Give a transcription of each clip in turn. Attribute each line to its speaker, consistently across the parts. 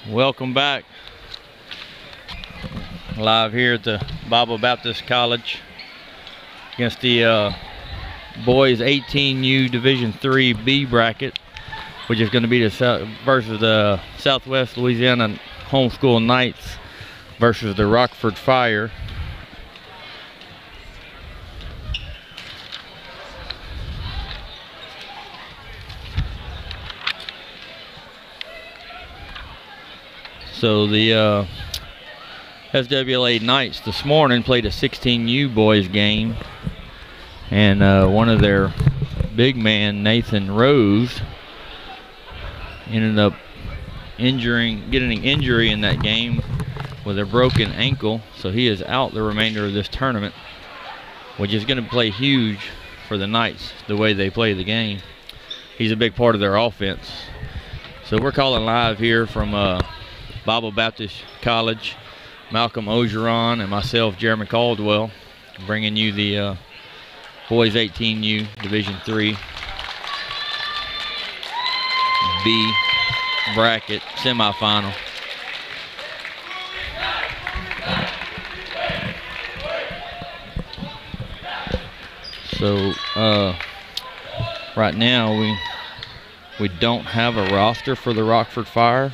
Speaker 1: Welcome back. Live here at the Bible Baptist College against the boys 18U Division III B bracket, which is going to be versus the Southwest Louisiana Homeschool Knights versus the Rockford Fire. So the SWLA Knights this morning played a 16U boys game, and one of their big man, Nathan Rose, ended up getting an injury in that game with a broken ankle, so he is out the remainder of this tournament, which is going to play huge for the Knights the way they play the game. He's a big part of their offense. So we're calling live here from Bible Baptist College. Malcolm Ogeron and myself, Jeremy Caldwell, bringing you the boys 18U Division III B bracket semifinal. So right now we don't have a roster for the Rockford Fire.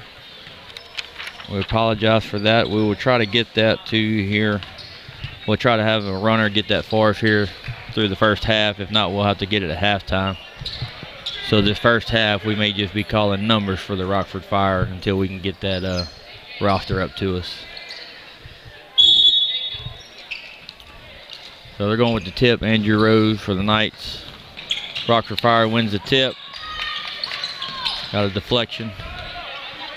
Speaker 1: We apologize for that. We will try to get that to you here. We'll try to have a runner get that for us here through the first half. If not, we'll have to get it at halftime. So this first half, we may just be calling numbers for the Rockford Fire until we can get that roster up to us. So they're going with the tip. Andrew Rose for the Knights. Rockford Fire wins the tip. Got a deflection.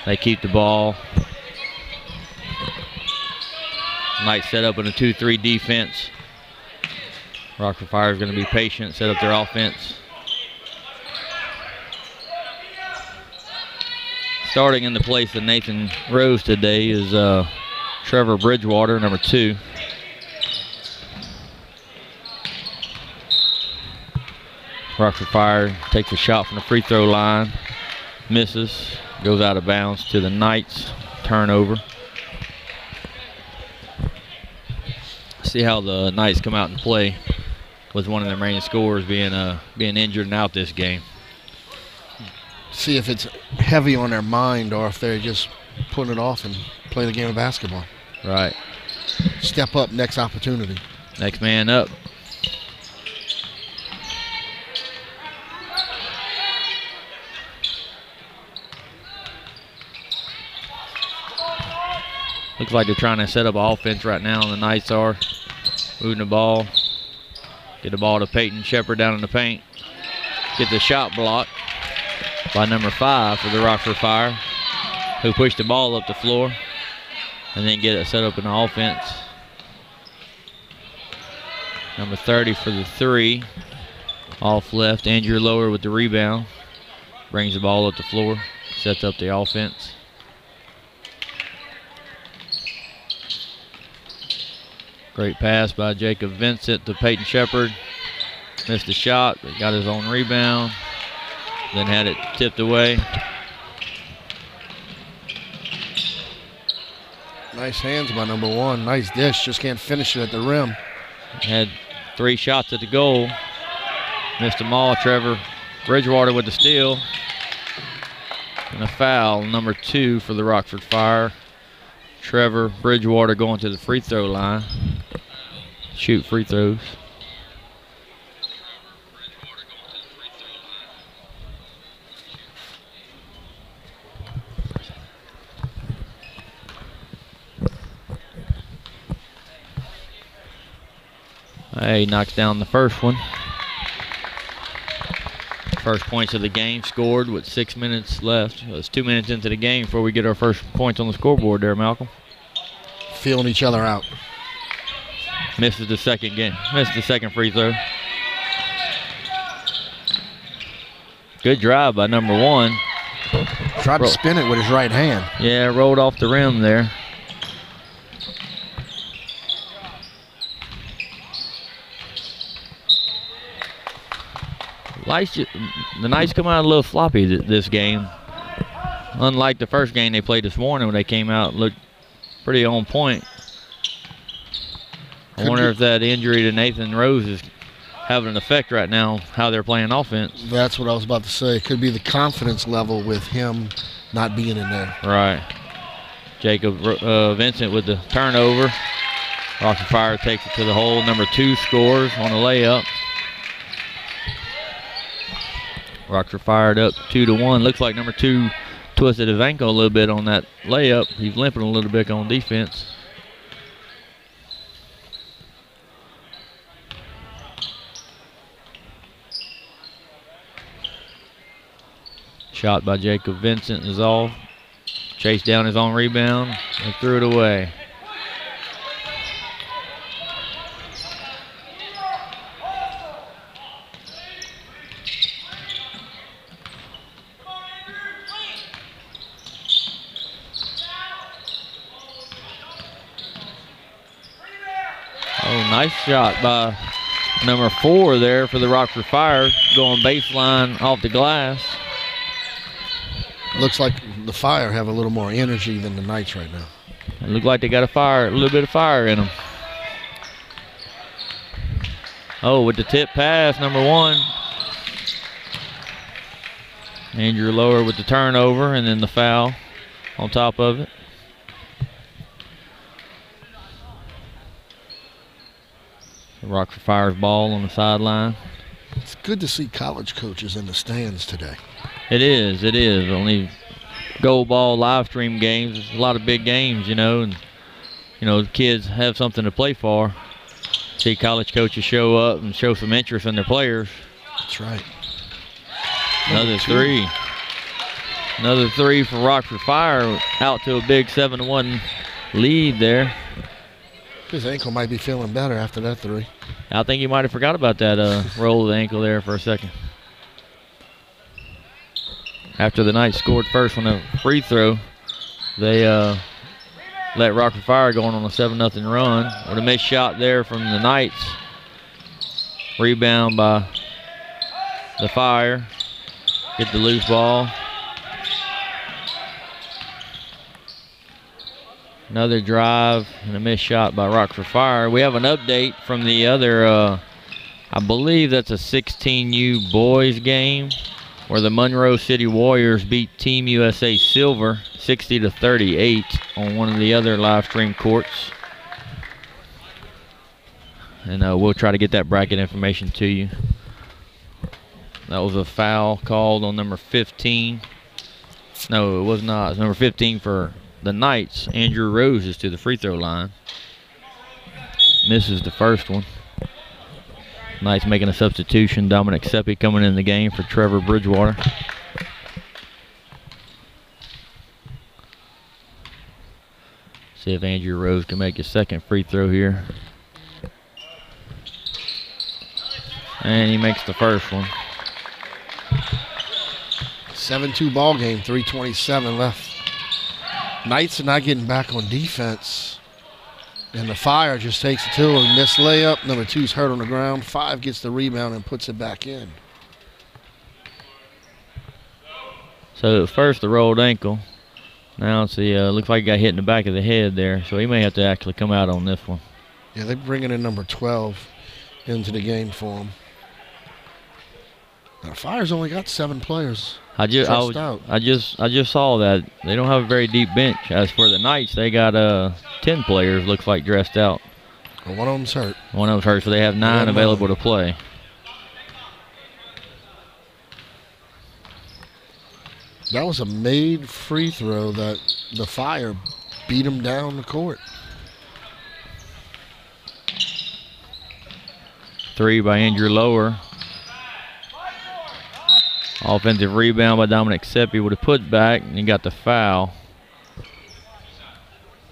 Speaker 1: They keep the ball. Knights set up in a 2-3 defense. Rockford Fire is going to be patient, set up their offense. Starting in the place of Nathan Rose today is Trevor Bridgewater, number 2. Rockford Fire takes a shot from the free throw line, misses, goes out of bounds to the Knights. Turnover. See how the Knights come out and play with one of their main scorers being injured and out this game.
Speaker 2: See if it's heavy on their mind or if they're just putting it off and play the game of basketball.
Speaker 1: Right.
Speaker 2: Step up, next opportunity.
Speaker 1: Next man up. Looks like they're trying to set up offense right now, and the Knights are moving the ball. Get the ball to Peyton Shepard down in the paint. Get the shot blocked by number 5 for the Rockford Fire, who pushed the ball up the floor and then get it set up in the offense. Number 30 for the 3. Off left, Andrew Lower with the rebound. Brings the ball up the floor, sets up the offense. Great pass by Jacob Vincent to Peyton Shepard. Missed the shot, but got his own rebound. Then had it tipped away.
Speaker 2: Nice hands by number 1. Nice dish, just can't finish it at the rim.
Speaker 1: Had 3 shots at the goal. Missed them all. Trevor Bridgewater with the steal. And a foul, number 2 for the Rockford Fire. Trevor Bridgewater going to the free throw line. Shoot free throws. He knocks down the first one. First points of the game scored with 6 minutes left. It's 2 minutes into the game before we get our first points on the scoreboard there, Malcolm.
Speaker 2: Feeling each other out.
Speaker 1: Misses the second game. Missed the second free throw. Good drive by number 1.
Speaker 2: Tried to spin it with his right hand.
Speaker 1: Yeah, rolled off the rim there. The Knights come out a little sloppy this game. unlike the first game they played this morning when they came out, looked pretty on point. I wonder if that injury to Nathan Rose is having an effect right now, how they're playing offense.
Speaker 2: That's what I was about to say. It could be the confidence level with him not being in there.
Speaker 1: Right. Jacob Vincent with the turnover. Rockford Fire takes it to the hole. Number 2 scores on a layup. Rockford fired up 2-1. Looks like number 2 twisted his ankle a little bit on that layup. He's limping a little bit on defense. Shot by Jacob Vincent is off. Chased down his own rebound and threw it away. Oh, nice shot by number 4 there for the Rockford Fire, going baseline off the glass.
Speaker 2: Looks like the Fire have a little more energy than the Knights right now.
Speaker 1: It looked like they got a little bit of fire in them. Oh, with the tip pass, number 1. Andrew Lower with the turnover and then the foul on top of it. The Rockford Fire's ball on the sideline.
Speaker 2: It's good to see college coaches in the stands today.
Speaker 1: It is. Only gold ball live stream games. There's a lot of big games, and the kids have something to play for. See college coaches show up and show some interest in their players.
Speaker 2: That's right.
Speaker 1: Another 3. Another 3 for Rockford Fire, out to a big 7-1 lead there.
Speaker 2: His ankle might be feeling better after that 3.
Speaker 1: I think he might have forgot about that roll of the ankle there for a second. After the Knights scored first on a free throw, they let Rockford Fire go on a 7-0 run. With a missed shot there from the Knights. Rebound by the Fire. Get the loose ball. Another drive and a missed shot by Rockford Fire. We have an update from the other, I believe that's a 16U boys game, where the Monroe City Warriors beat Team USA Silver 60-38 on one of the other live stream courts. And we'll try to get that bracket information to you. That was a foul called on number 15. No, it was not. It's number 15 for the Knights. Andrew Rose is to the free throw line. Misses the first one. Knights making a substitution. Dominic Seppi coming in the game for Trevor Bridgewater. See if Andrew Rose can make his second free throw here. And he makes the first one.
Speaker 2: 7-2 ball game, 3:27 left. Knights are not getting back on defense. And the Fire just takes it to him. Missed layup. Number 2's hurt on the ground. 5 gets the rebound and puts it back in.
Speaker 1: So at first the rolled ankle. Now it's the looks like he got hit in the back of the head there. So he may have to actually come out on this one.
Speaker 2: Yeah, they're bringing in number 12 into the game for him. Now, the Fire's only got 7 players.
Speaker 1: I just saw that they don't have a very deep bench. As for the Knights, they got 10 players. Looks like dressed out.
Speaker 2: Well, one of them's hurt.
Speaker 1: One of them's hurt, so they have 9 available to play.
Speaker 2: That was a made free throw that the Fire beat him down the court.
Speaker 1: 3 by Andrew Lower. Offensive rebound by Dominic Seppi with a putback, and he got the foul.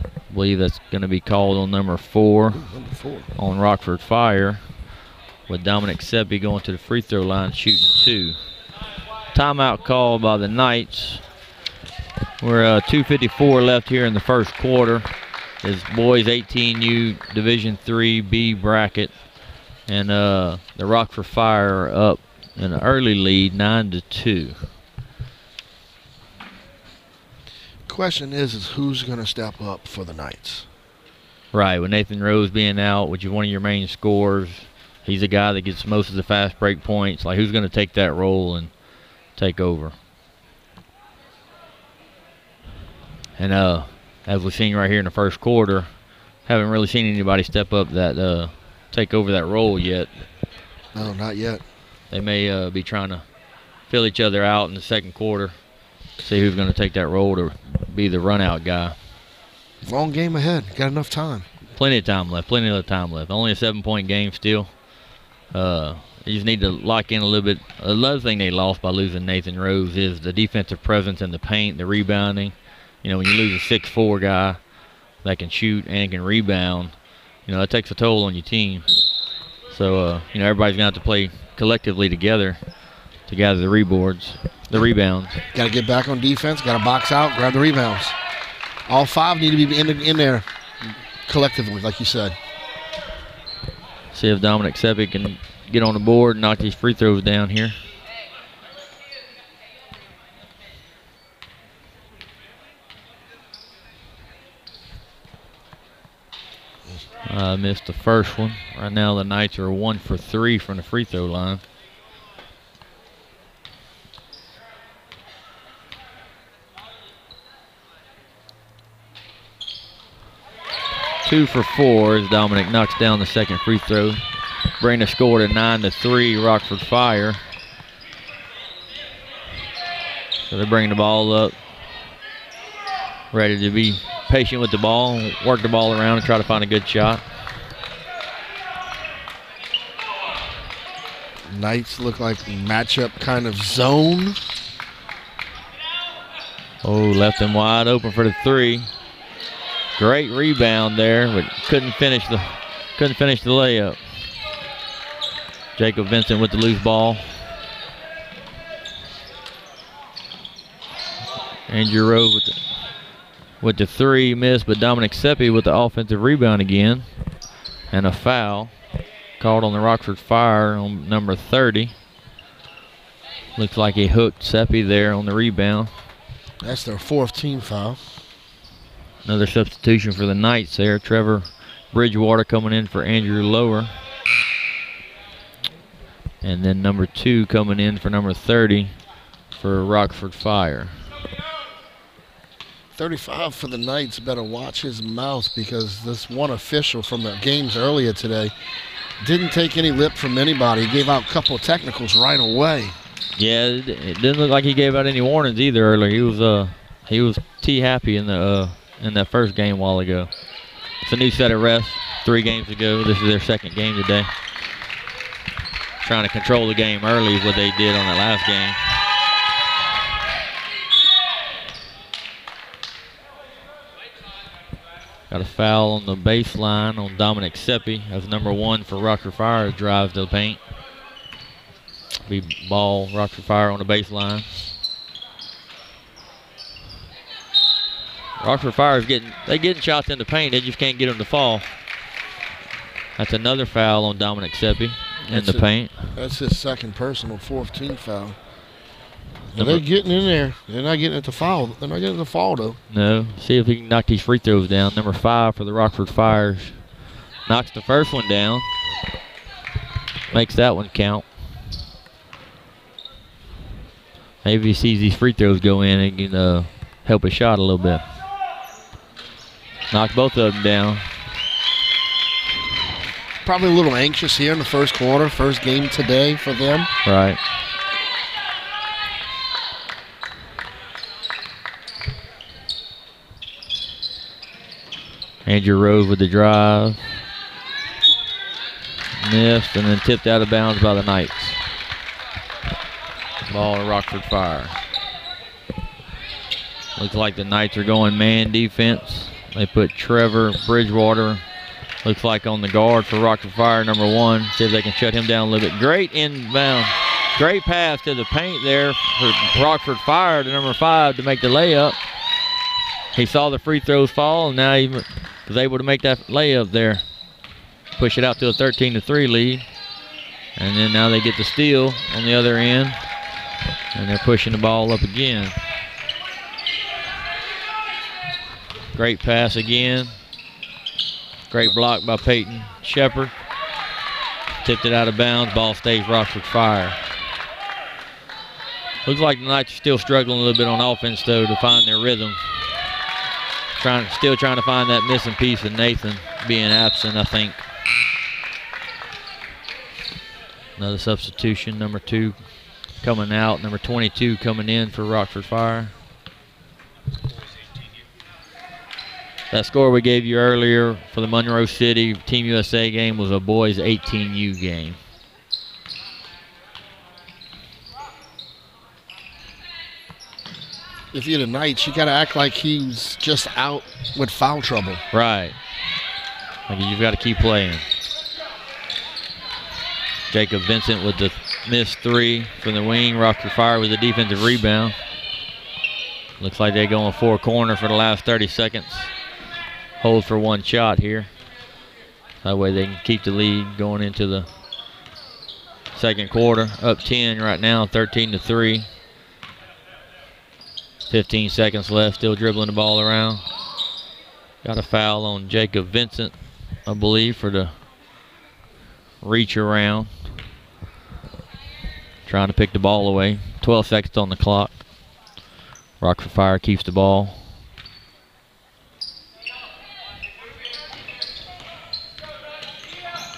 Speaker 1: I believe that's going to be called on number 4 on Rockford Fire, with Dominic Seppi going to the free throw line shooting 2. Timeout called by the Knights. We're 2:54 left here in the first quarter. It's boys 18U Division III B bracket, and the Rockford Fire are up in an early lead, 9-2.
Speaker 2: question is who's going to step up for the Knights?
Speaker 1: Right, with Nathan Rose being out, which is one of your main scorers, he's a guy that gets most of the fast break points. Like, who's going to take that role and take over? And as we've seen right here in the first quarter, haven't really seen anybody step up that take over that role yet.
Speaker 2: No, not yet.
Speaker 1: They may be trying to fill each other out in the second quarter, see who's going to take that role to be the run-out guy.
Speaker 2: Long game ahead. Got enough time.
Speaker 1: Plenty of time left. Plenty of time left. Only a 7-point game still. You just need to lock in a little bit. Another thing they lost by losing Nathan Rose is the defensive presence in the paint, the rebounding. You know, when you lose a 6'4" guy that can shoot and can rebound, you know, that takes a toll on your team. So, you know, everybody's going to have to play collectively together to gather the rebounds.
Speaker 2: Got to get back on defense. Got to box out, grab the rebounds. All 5 need to be in there collectively, like you said.
Speaker 1: See if Dominic Seppi can get on the board and knock these free throws down here. Missed the first one. Right now the Knights are 1 for 3 from the free throw line. Two for 4 as Dominic knocks down the second free throw. Bring the score to 9-3, Rockford Fire. So they're bringing the ball up, ready to be patient with the ball, work the ball around and try to find a good shot.
Speaker 2: Knights look like matchup kind of zone.
Speaker 1: Oh, left them wide open for the 3. Great rebound there, but couldn't finish the layup. Jacob Vincent with the loose ball. Andrew Rowe with the 3, missed, but Dominic Seppi with the offensive rebound again. And a foul called on the Rockford Fire on number 30. Looks like he hooked Seppi there on the rebound.
Speaker 2: That's their 4th team foul.
Speaker 1: Another substitution for the Knights there. Trevor Bridgewater coming in for Andrew Lower. And then number 2 coming in for number 30 for Rockford Fire.
Speaker 2: 35 for the Knights. Better watch his mouth because this one official from the games earlier today didn't take any lip from anybody. He gave out a couple of technicals right away.
Speaker 1: Yeah, it didn't look like he gave out any warnings either earlier. He was happy in that first game a while ago. It's a new set of refs 3 games ago. This is their second game today. Trying to control the game early is what they did on that last game. Got a foul on the baseline on Dominic Seppi. That's number 1 for Rockford Fire. Drives to the paint. Be ball Rockford Fire on the baseline. Rockford Fire is getting shots in the paint. They just can't get them to fall. That's another foul on Dominic Seppi in the paint.
Speaker 2: That's his second personal 4th team foul. They're getting in there. They're not getting it to foul. They're not getting the foul though.
Speaker 1: No. See if he can knock these free throws down. Number 5 for the Rockford Fires knocks the first one down. Makes that one count. Maybe he sees these free throws go in and can help his shot a little bit. Knocked both of them down.
Speaker 2: Probably a little anxious here in the first quarter. First game today for them.
Speaker 1: Right. Andrew Rose with the drive. Missed and then tipped out of bounds by the Knights. Ball to Rockford Fire. Looks like the Knights are going man defense. They put Trevor Bridgewater, looks like on the guard for Rockford Fire, number 1. See if they can shut him down a little bit. Great inbound. Great pass to the paint there for Rockford Fire to number 5 to make the layup. He saw the free throws fall, and now he was able to make that layup there. Push it out to a 13-3 lead. And then now they get the steal on the other end. And they're pushing the ball up again. Great pass again. Great block by Peyton Shepard. Tipped it out of bounds. Ball stays Rockford Fire. Looks like the Knights are still struggling a little bit on offense, though, to find their rhythm. Still trying to find that missing piece of Nathan being absent, I think. Another substitution, number 2 coming out, number 22 coming in for Rockford Fire. That score we gave you earlier for the Monroe City Team USA game was a boys 18U game.
Speaker 2: If you're the Knights, you got to act like he's just out with foul trouble.
Speaker 1: Right. Like you've got to keep playing. Jacob Vincent with the missed 3 from the wing. Rockford Fire with the defensive rebound. Looks like they're going 4 corner for the last 30 seconds. Hold for 1 shot here. That way they can keep the lead going into the second quarter. Up 10 right now, 13-3. 15 seconds left, still dribbling the ball around. Got a foul on Jacob Vincent, I believe, for the reach around. Trying to pick the ball away. 12 seconds on the clock. Rockford Fire keeps the ball.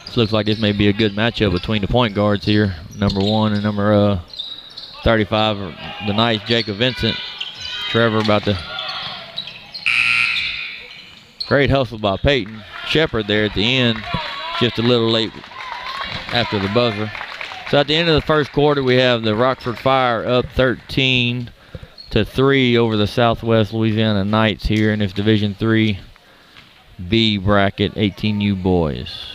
Speaker 1: This looks like this may be a good matchup between the point guards here. Number 1 and number 35, the Knights, Jacob Vincent. Trevor about to. Great hustle by Peyton Shepard there at the end. Just a little late after the buzzer. So at the end of the first quarter, we have the Rockford Fire up 13-3 over the Southwest Louisiana Knights here in this Division III B bracket 18U boys.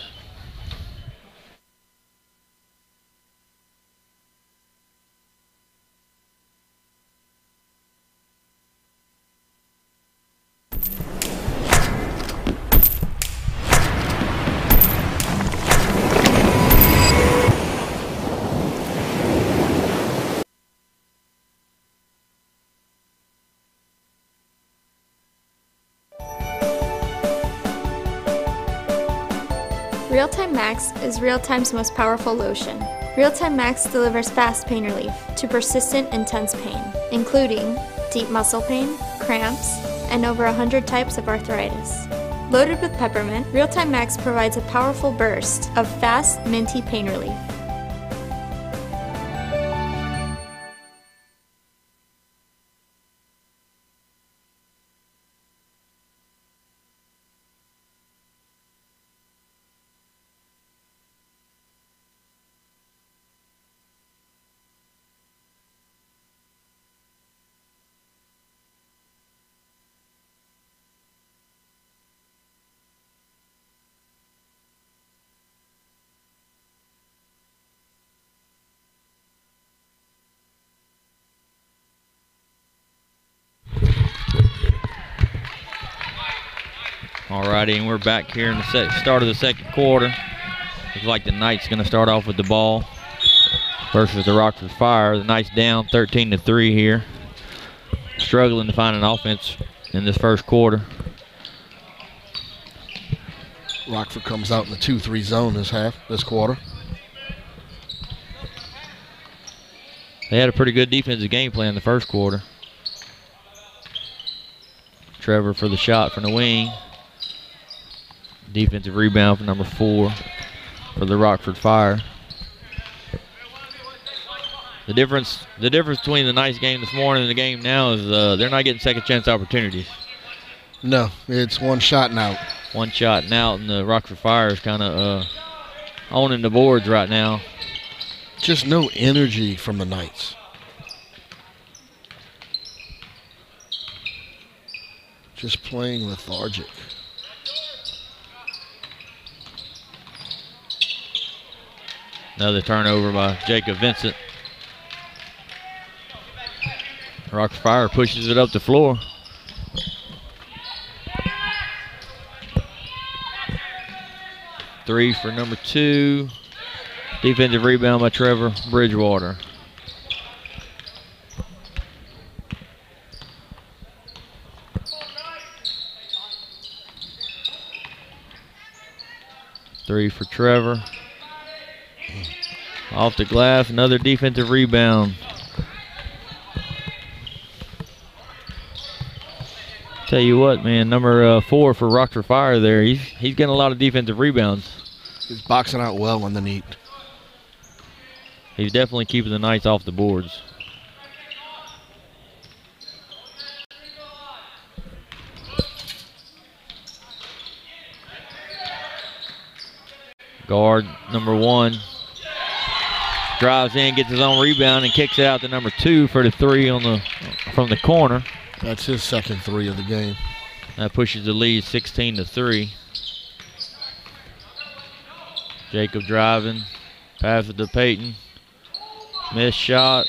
Speaker 3: Real-Time Max is Real-Time's most powerful lotion. Real-Time Max delivers fast pain relief to persistent, intense pain, including deep muscle pain, cramps, and over 100 types of arthritis. Loaded with peppermint, Real-Time Max provides a powerful burst of fast, minty pain relief.
Speaker 1: Alrighty, and we're back here in the start of the second quarter. Looks like the Knights going to start off with the ball versus the Rockford Fire. The Knights down 13-3 here. Struggling to find an offense in this first quarter.
Speaker 2: Rockford comes out in the 2-3 zone this quarter.
Speaker 1: They had a pretty good defensive game plan in the first quarter. Trevor for the shot from the wing. Defensive rebound for number 4 for the Rockford Fire. The difference between the Knights game this morning and the game now is they're not getting second chance opportunities.
Speaker 2: No, it's one shot and out.
Speaker 1: One shot and out, and the Rockford Fire is kind of owning the boards right now.
Speaker 2: Just no energy from the Knights. Just playing lethargic.
Speaker 1: Another turnover by Jacob Vincent. Rockford Fire pushes it up the floor. Three for number 2. Defensive rebound by Trevor Bridgewater. 3 for Trevor. Off the glass, another defensive rebound. Tell you what, man, number 4 for Rockford Fire there, he's getting a lot of defensive rebounds.
Speaker 2: He's boxing out well on the neat.
Speaker 1: He's definitely keeping the Knights off the boards. Guard number 1 drives in, gets his own rebound, and kicks it out to number 2 for the 3 from the corner.
Speaker 2: That's his second 3 of the game.
Speaker 1: That pushes the lead 16-3. Jacob driving, pass it to Peyton. Missed shot.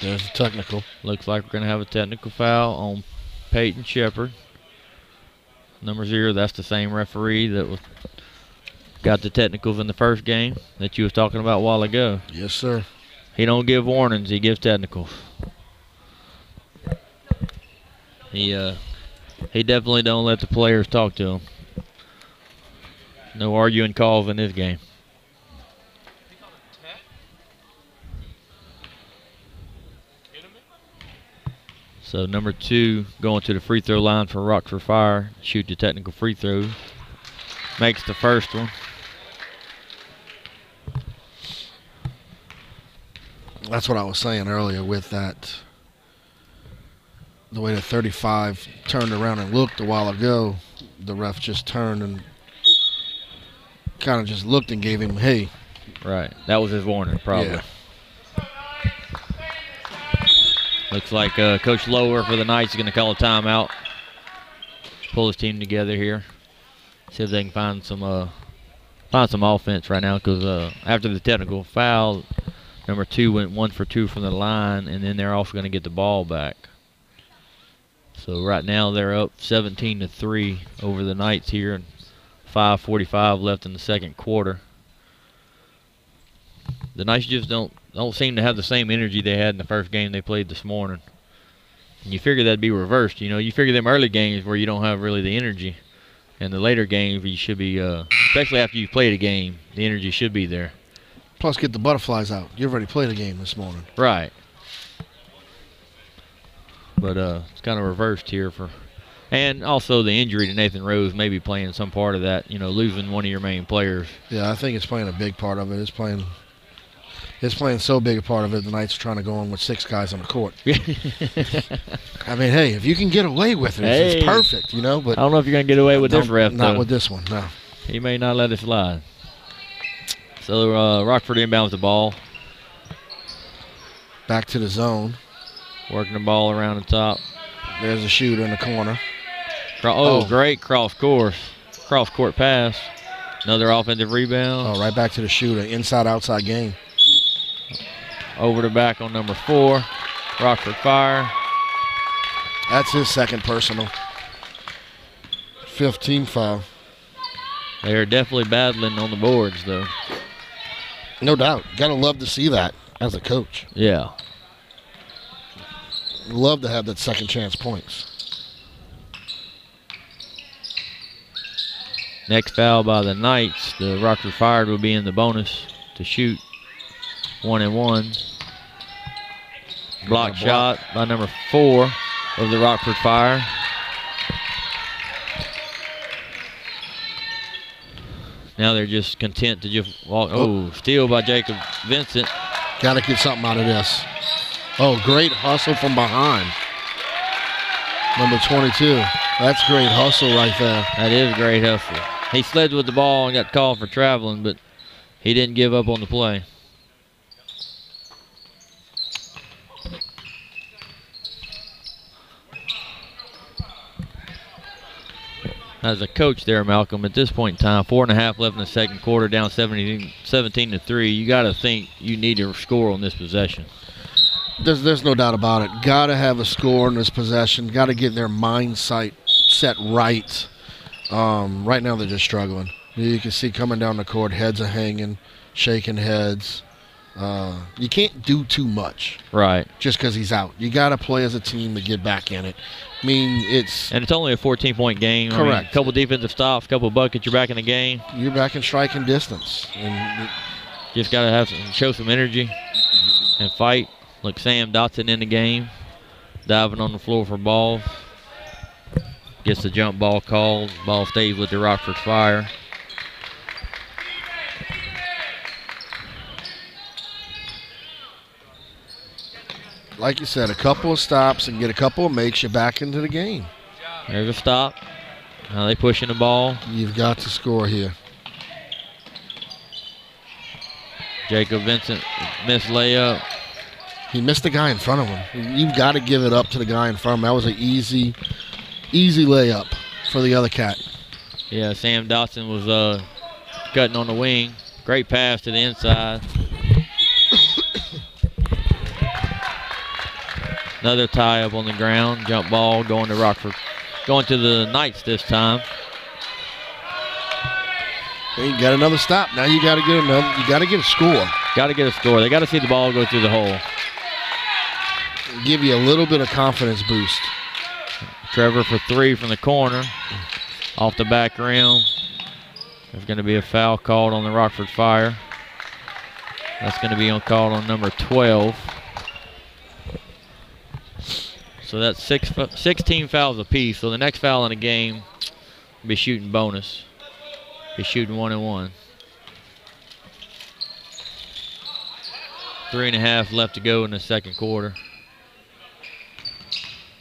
Speaker 2: There's a technical.
Speaker 1: Looks like we're going to have a technical foul on Peyton Shepard. Number 0, that's the same referee that got the technicals in the first game that you was talking about a while ago.
Speaker 2: Yes, sir.
Speaker 1: He don't give warnings, he gives technicals. He definitely don't let the players talk to him. No arguing calls in this game. So number 2 going to the free throw line for Rockford Fire. Shoot the technical free throw. Makes the first one.
Speaker 2: That's what I was saying earlier with that. The way that 35 turned around and looked a while ago, the ref just turned and kind of just looked and gave him, hey.
Speaker 1: Right. That was his warning, probably.
Speaker 2: Yeah.
Speaker 1: Looks like Coach Lower for the Knights is going to call a timeout. Pull his team together here. See if they can find some offense right now, because after the technical foul, number 2 went 1 for 2 from the line, and then they're also going to get the ball back. So right now they're up 17-3 over the Knights here, and 5:45 left in the second quarter. The Knights just don't seem to have the same energy they had in the first game they played this morning. And you figure that'd be reversed. You know, you figure them early games where you don't have really the energy, and the later games you should be, especially after you've played a game, the energy should be there.
Speaker 2: Plus, get the butterflies out. You've already played a game this morning.
Speaker 1: Right. But it's kind of reversed here and also the injury to Nathan Rose may be playing some part of that. You know, losing one of your main players.
Speaker 2: Yeah, I think it's playing a big part of it. It's playing so big a part of it. The Knights are trying to go in with 6 guys on the court. I mean, hey, if you can get away with it, it's perfect, you know. But
Speaker 1: I don't know if you're going to get away with this ref.
Speaker 2: Not with this one, no.
Speaker 1: He may not let it slide. So Rockford inbounds the ball.
Speaker 2: Back to the zone.
Speaker 1: Working the ball around the top.
Speaker 2: There's a shooter in the corner.
Speaker 1: Great cross-court pass. Another offensive rebound.
Speaker 2: Oh, right back to the shooter. Inside-outside game.
Speaker 1: Over the back on number 4, Rockford Fire.
Speaker 2: That's his second personal. 15 foul.
Speaker 1: They are definitely battling on the boards, though.
Speaker 2: No doubt. Gotta love to see that as a coach.
Speaker 1: Yeah.
Speaker 2: Love to have that second chance points.
Speaker 1: Next foul by the Knights. The Rockford Fire will be in the bonus to shoot. 1-and-1. Block shot by number 4 of the Rockford Fire. Now they're just content to just walk. Oh, steal by Jacob Vincent.
Speaker 2: Got to get something out of this. Oh, great hustle from behind. Number 22. That's great hustle right there.
Speaker 1: That is great hustle. He slid with the ball and got called for traveling, but he didn't give up on the play. As a coach there, Malcolm, at this point in time, 4.5 left in the second quarter, down 17-3. You got to think you need to score on this possession.
Speaker 2: There's no doubt about it. Got to have a score in this possession. Got to get their mindset set right. Right now they're just struggling. You can see coming down the court, heads are hanging, shaking heads. You can't do too much.
Speaker 1: Right.
Speaker 2: Just because he's out. You got to play as a team to get back in it. I mean, it's
Speaker 1: only a 14-point game.
Speaker 2: Correct.
Speaker 1: I mean, a couple defensive stops, a couple buckets, you're back in the game.
Speaker 2: You're back in striking distance. And
Speaker 1: just got to show some energy and fight. Look, Sam Dotson in the game, diving on the floor for balls. Gets the jump ball called. Ball stays with the Rockford Fire.
Speaker 2: Like you said, a couple of stops and get a couple of makes you back into the game.
Speaker 1: There's a stop. Now they pushing the ball.
Speaker 2: You've got to score here.
Speaker 1: Jacob Vincent missed layup.
Speaker 2: He missed the guy in front of him. You've got to give it up to the guy in front of him. That was an easy layup for the other cat.
Speaker 1: Yeah, Sam Dotson was cutting on the wing. Great pass to the inside. Another tie up on the ground. Jump ball going to Rockford. Going to the Knights this time.
Speaker 2: Hey, you got another stop. Now you got to get another. You got to get a score.
Speaker 1: Got to get a score. They got to see the ball go through the hole.
Speaker 2: Give you a little bit of confidence boost.
Speaker 1: Trevor for three from the corner. Off the back rim. There's going to be a foul called on the Rockford Fire. That's going to be called on number 12. So that's 16 fouls apiece. So the next foul in the game will be shooting bonus. Be shooting 1-and-1. 3.5 left to go in the second quarter.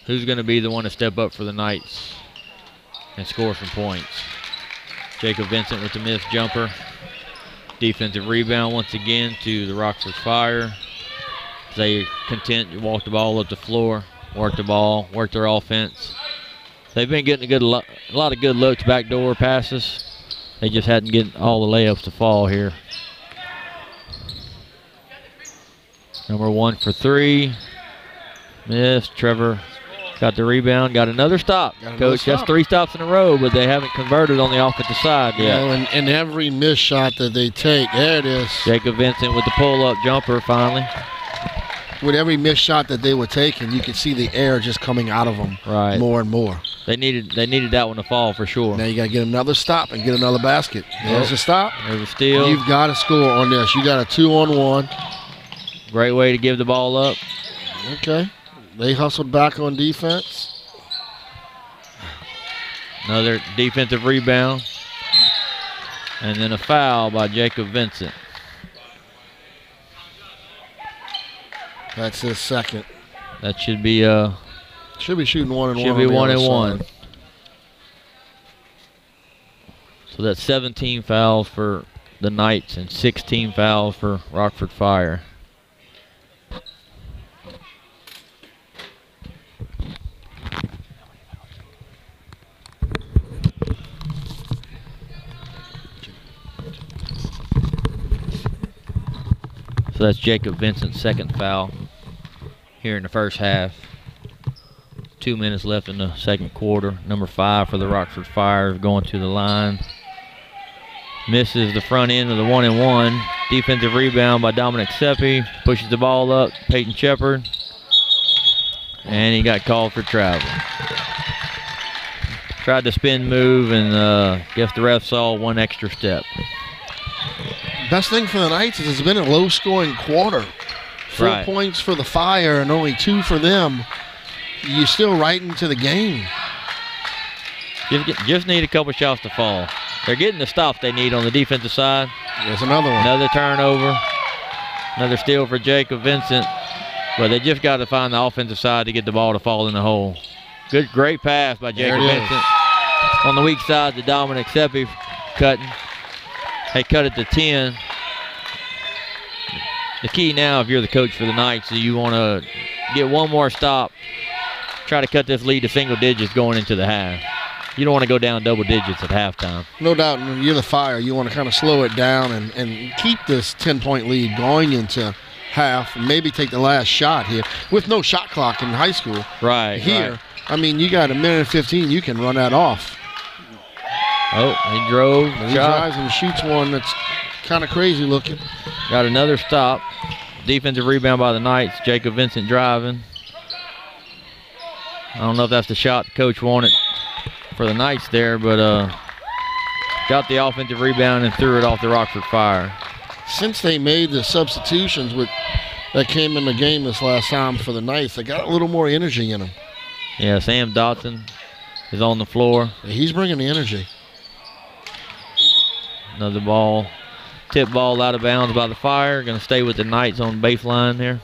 Speaker 1: Who's going to be the one to step up for the Knights and score some points? Jacob Vincent with the missed jumper. Defensive rebound once again to the Rockford Fire. They content to walk the ball up the floor. Work the ball, work their offense. They've been getting a lot of good looks, backdoor passes. They just hadn't get all the layups to fall here. Number 1 for 3. Missed. Trevor got the rebound, got another stop. Coach, that's 3 stops in a row, but they haven't converted on the offensive side yet.
Speaker 2: And every missed shot that they take, there it is.
Speaker 1: Jacob Vincent with the pull-up jumper finally.
Speaker 2: With every missed shot that they were taking, you could see the air just coming out of them more and more.
Speaker 1: They needed that one to fall for sure.
Speaker 2: Now you got to get another stop and get another basket. There's a stop.
Speaker 1: There's a steal.
Speaker 2: You've got to score on this. You got a 2-on-1.
Speaker 1: Great way to give the ball up.
Speaker 2: Okay. They hustled back on defense.
Speaker 1: Another defensive rebound. And then a foul by Jacob Vincent.
Speaker 2: That's his second.
Speaker 1: That should be
Speaker 2: should be shooting 1-and-1.
Speaker 1: Should be 1-and-1. So that's 17 fouls for the Knights and 16 fouls for Rockford Fire. So that's Jacob Vincent's second foul here in the first half. 2 minutes left in the second quarter. Number 5 for the Rockford Fire going to the line. Misses the front end of the 1-and-1. Defensive rebound by Dominic Seppi. Pushes the ball up. Peyton Shepard. And he got called for travel. Tried to spin move and guess the ref saw one extra step.
Speaker 2: Best thing for the Knights is it's been a low-scoring quarter. 4 points for the Fire and only 2 for them. You're still right into the game.
Speaker 1: Just need a couple shots to fall. They're getting the stops they need on the defensive side.
Speaker 2: There's another one.
Speaker 1: Another turnover. Another steal for Jacob Vincent. But they just got to find the offensive side to get the ball to fall in the hole. Great pass by Jacob Vincent. On the weak side to Dominic Seppi cutting. They cut it to 10. The key now, if you're the coach for the Knights, is you want to get one more stop. Try to cut this lead to single digits going into the half. You don't want to go down double digits at halftime.
Speaker 2: No doubt, when you're the Fire, you want to kind of slow it down and keep this 10-point lead going into half and maybe take the last shot here. With no shot clock in high school.
Speaker 1: Right.
Speaker 2: Here,
Speaker 1: right.
Speaker 2: I mean, you got a minute and 15, you can run that off.
Speaker 1: Oh, he drove.
Speaker 2: He drives and shoots one that's kind of crazy looking.
Speaker 1: Got another stop. Defensive rebound by the Knights. Jacob Vincent driving. I don't know if that's the shot the coach wanted for the Knights there, but got the offensive rebound and threw it off the Rockford Fire.
Speaker 2: Since they made the substitutions that came in the game this last time for the Knights, they got a little more energy in them.
Speaker 1: Yeah, Sam Dotson is on the floor.
Speaker 2: He's bringing the energy.
Speaker 1: Another ball. Tip ball out of bounds by the Fire. Going to stay with the Knights on baseline there.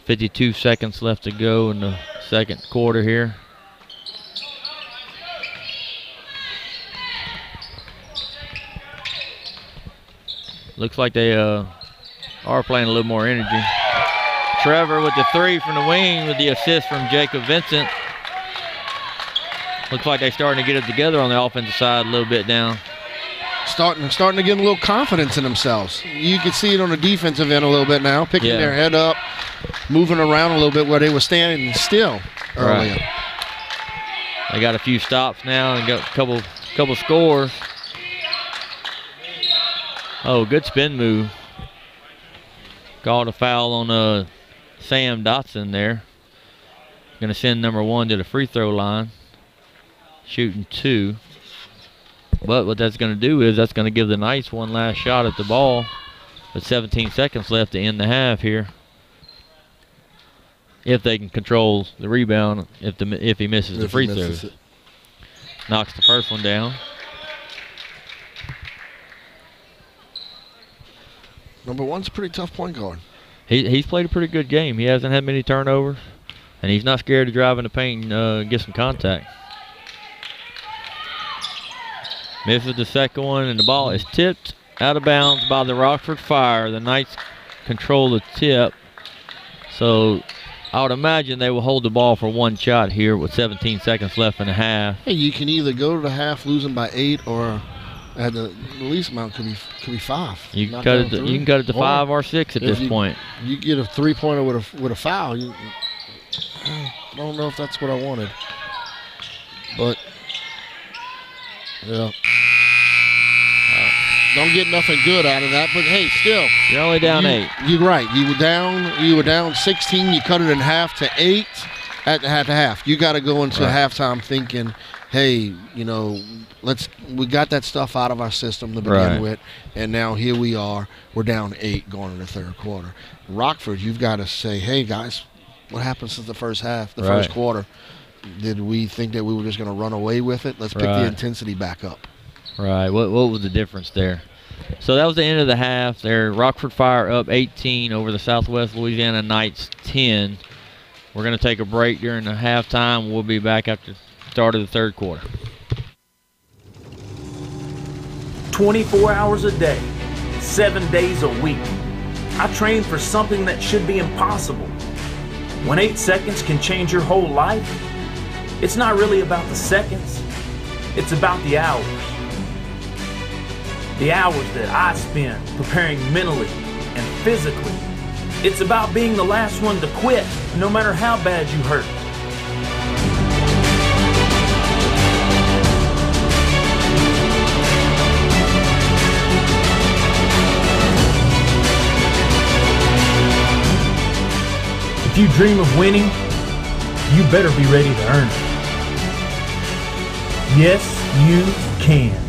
Speaker 1: 52 seconds left to go in the second quarter here. Looks like they are playing a little more energy. Trevor with the three from the wing with the assist from Jacob Vincent. Looks like they're starting to get it together on the offensive side a little bit now.
Speaker 2: Starting to get a little confidence in themselves. You can see it on the defensive end a little bit now, picking their head up, moving around a little bit where they were standing still earlier.
Speaker 1: Right. They got a few stops now and got a couple scores. Oh, good spin move. Called a foul on Sam Dotson there. Going to send number 1 to the free throw line. Shooting 2. But what that's going to do is that's going to give the Knights one last shot at the ball. With 17 seconds left to end the half here. If they can control the rebound, if he misses the free throws. Knocks the first one down.
Speaker 2: Number 1's a pretty tough point guard.
Speaker 1: He's played a pretty good game. He hasn't had many turnovers. And he's not scared to drive in the paint and get some contact. Misses the second one, and the ball is tipped out of bounds by the Rockford Fire. The Knights control the tip. So I would imagine they will hold the ball for one shot here with 17 seconds left in the half.
Speaker 2: Hey, you can either go to the half losing by 8 or at the least amount could be 5.
Speaker 1: You can cut it to 5 or 6 at this point.
Speaker 2: You get a 3-pointer with a foul. I don't know if that's what I wanted, but yeah. Don't get nothing good out of that, but hey, still.
Speaker 1: You're only down 8.
Speaker 2: You're right. You were down 16. You cut it in half to 8 at the half. You got to go into halftime thinking, hey, we got that stuff out of our system to begin with, and now here we are. We're down 8 going into the third quarter. Rockford, you've got to say, hey, guys, what happened since the first half, the first quarter? Did we think that we were just going to run away with it? Let's pick the intensity back up.
Speaker 1: Right. What was the difference there? So that was the end of the half there. Rockford Fire up 18 over the Southwest Louisiana Knights 10. We're going to take a break during the halftime. We'll be back after the start of the third quarter.
Speaker 4: 24 hours a day, 7 days a week. I train for something that should be impossible. When 8 seconds can change your whole life, it's not really about the seconds, it's about the hours. The hours that I spend preparing mentally and physically. It's about being the last one to quit, no matter how bad you hurt. If you dream of winning, you better be ready to earn it. Yes, you can.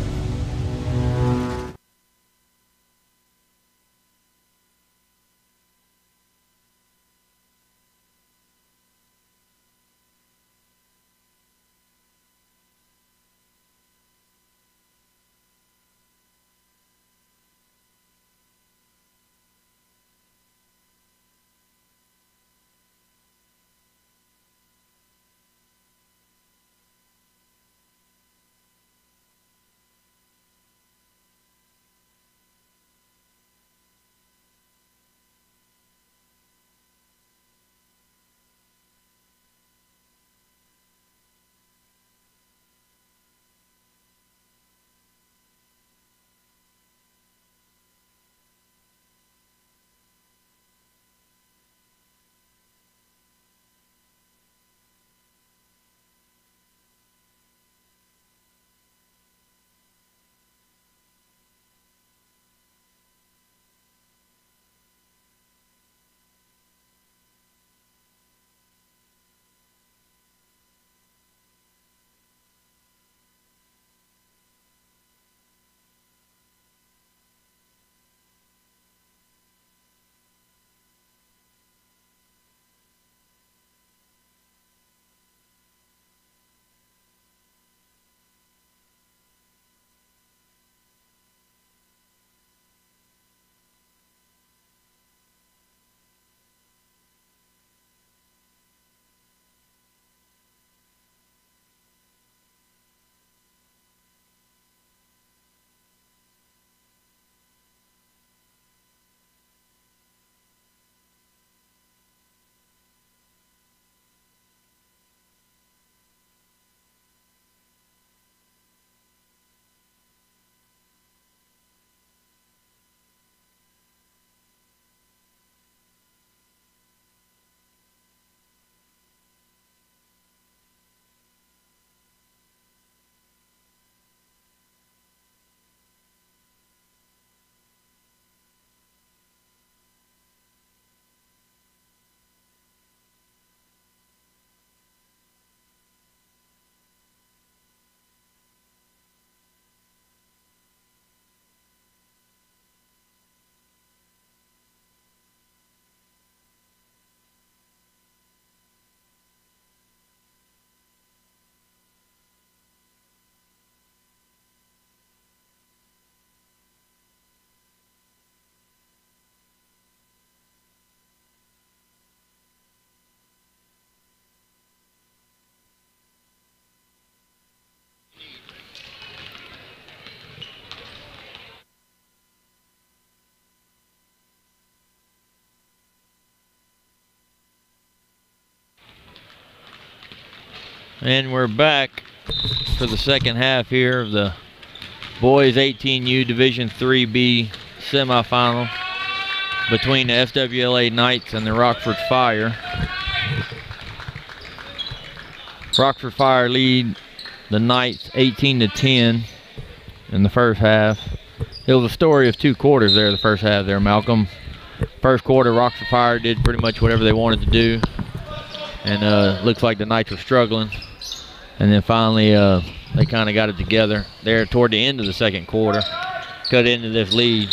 Speaker 1: And we're back for the second half here of the boys 18U Division 3B semifinal between the SWLA Knights and the Rockford Fire. Rockford Fire lead the Knights 18-10 in the first half. It was a story of 2 quarters there, the first half there, Malcolm. First quarter, Rockford Fire did pretty much whatever they wanted to do. And looks like the Knights were struggling. And then finally, they kind of got it together there toward the end of the second quarter. Cut into this lead.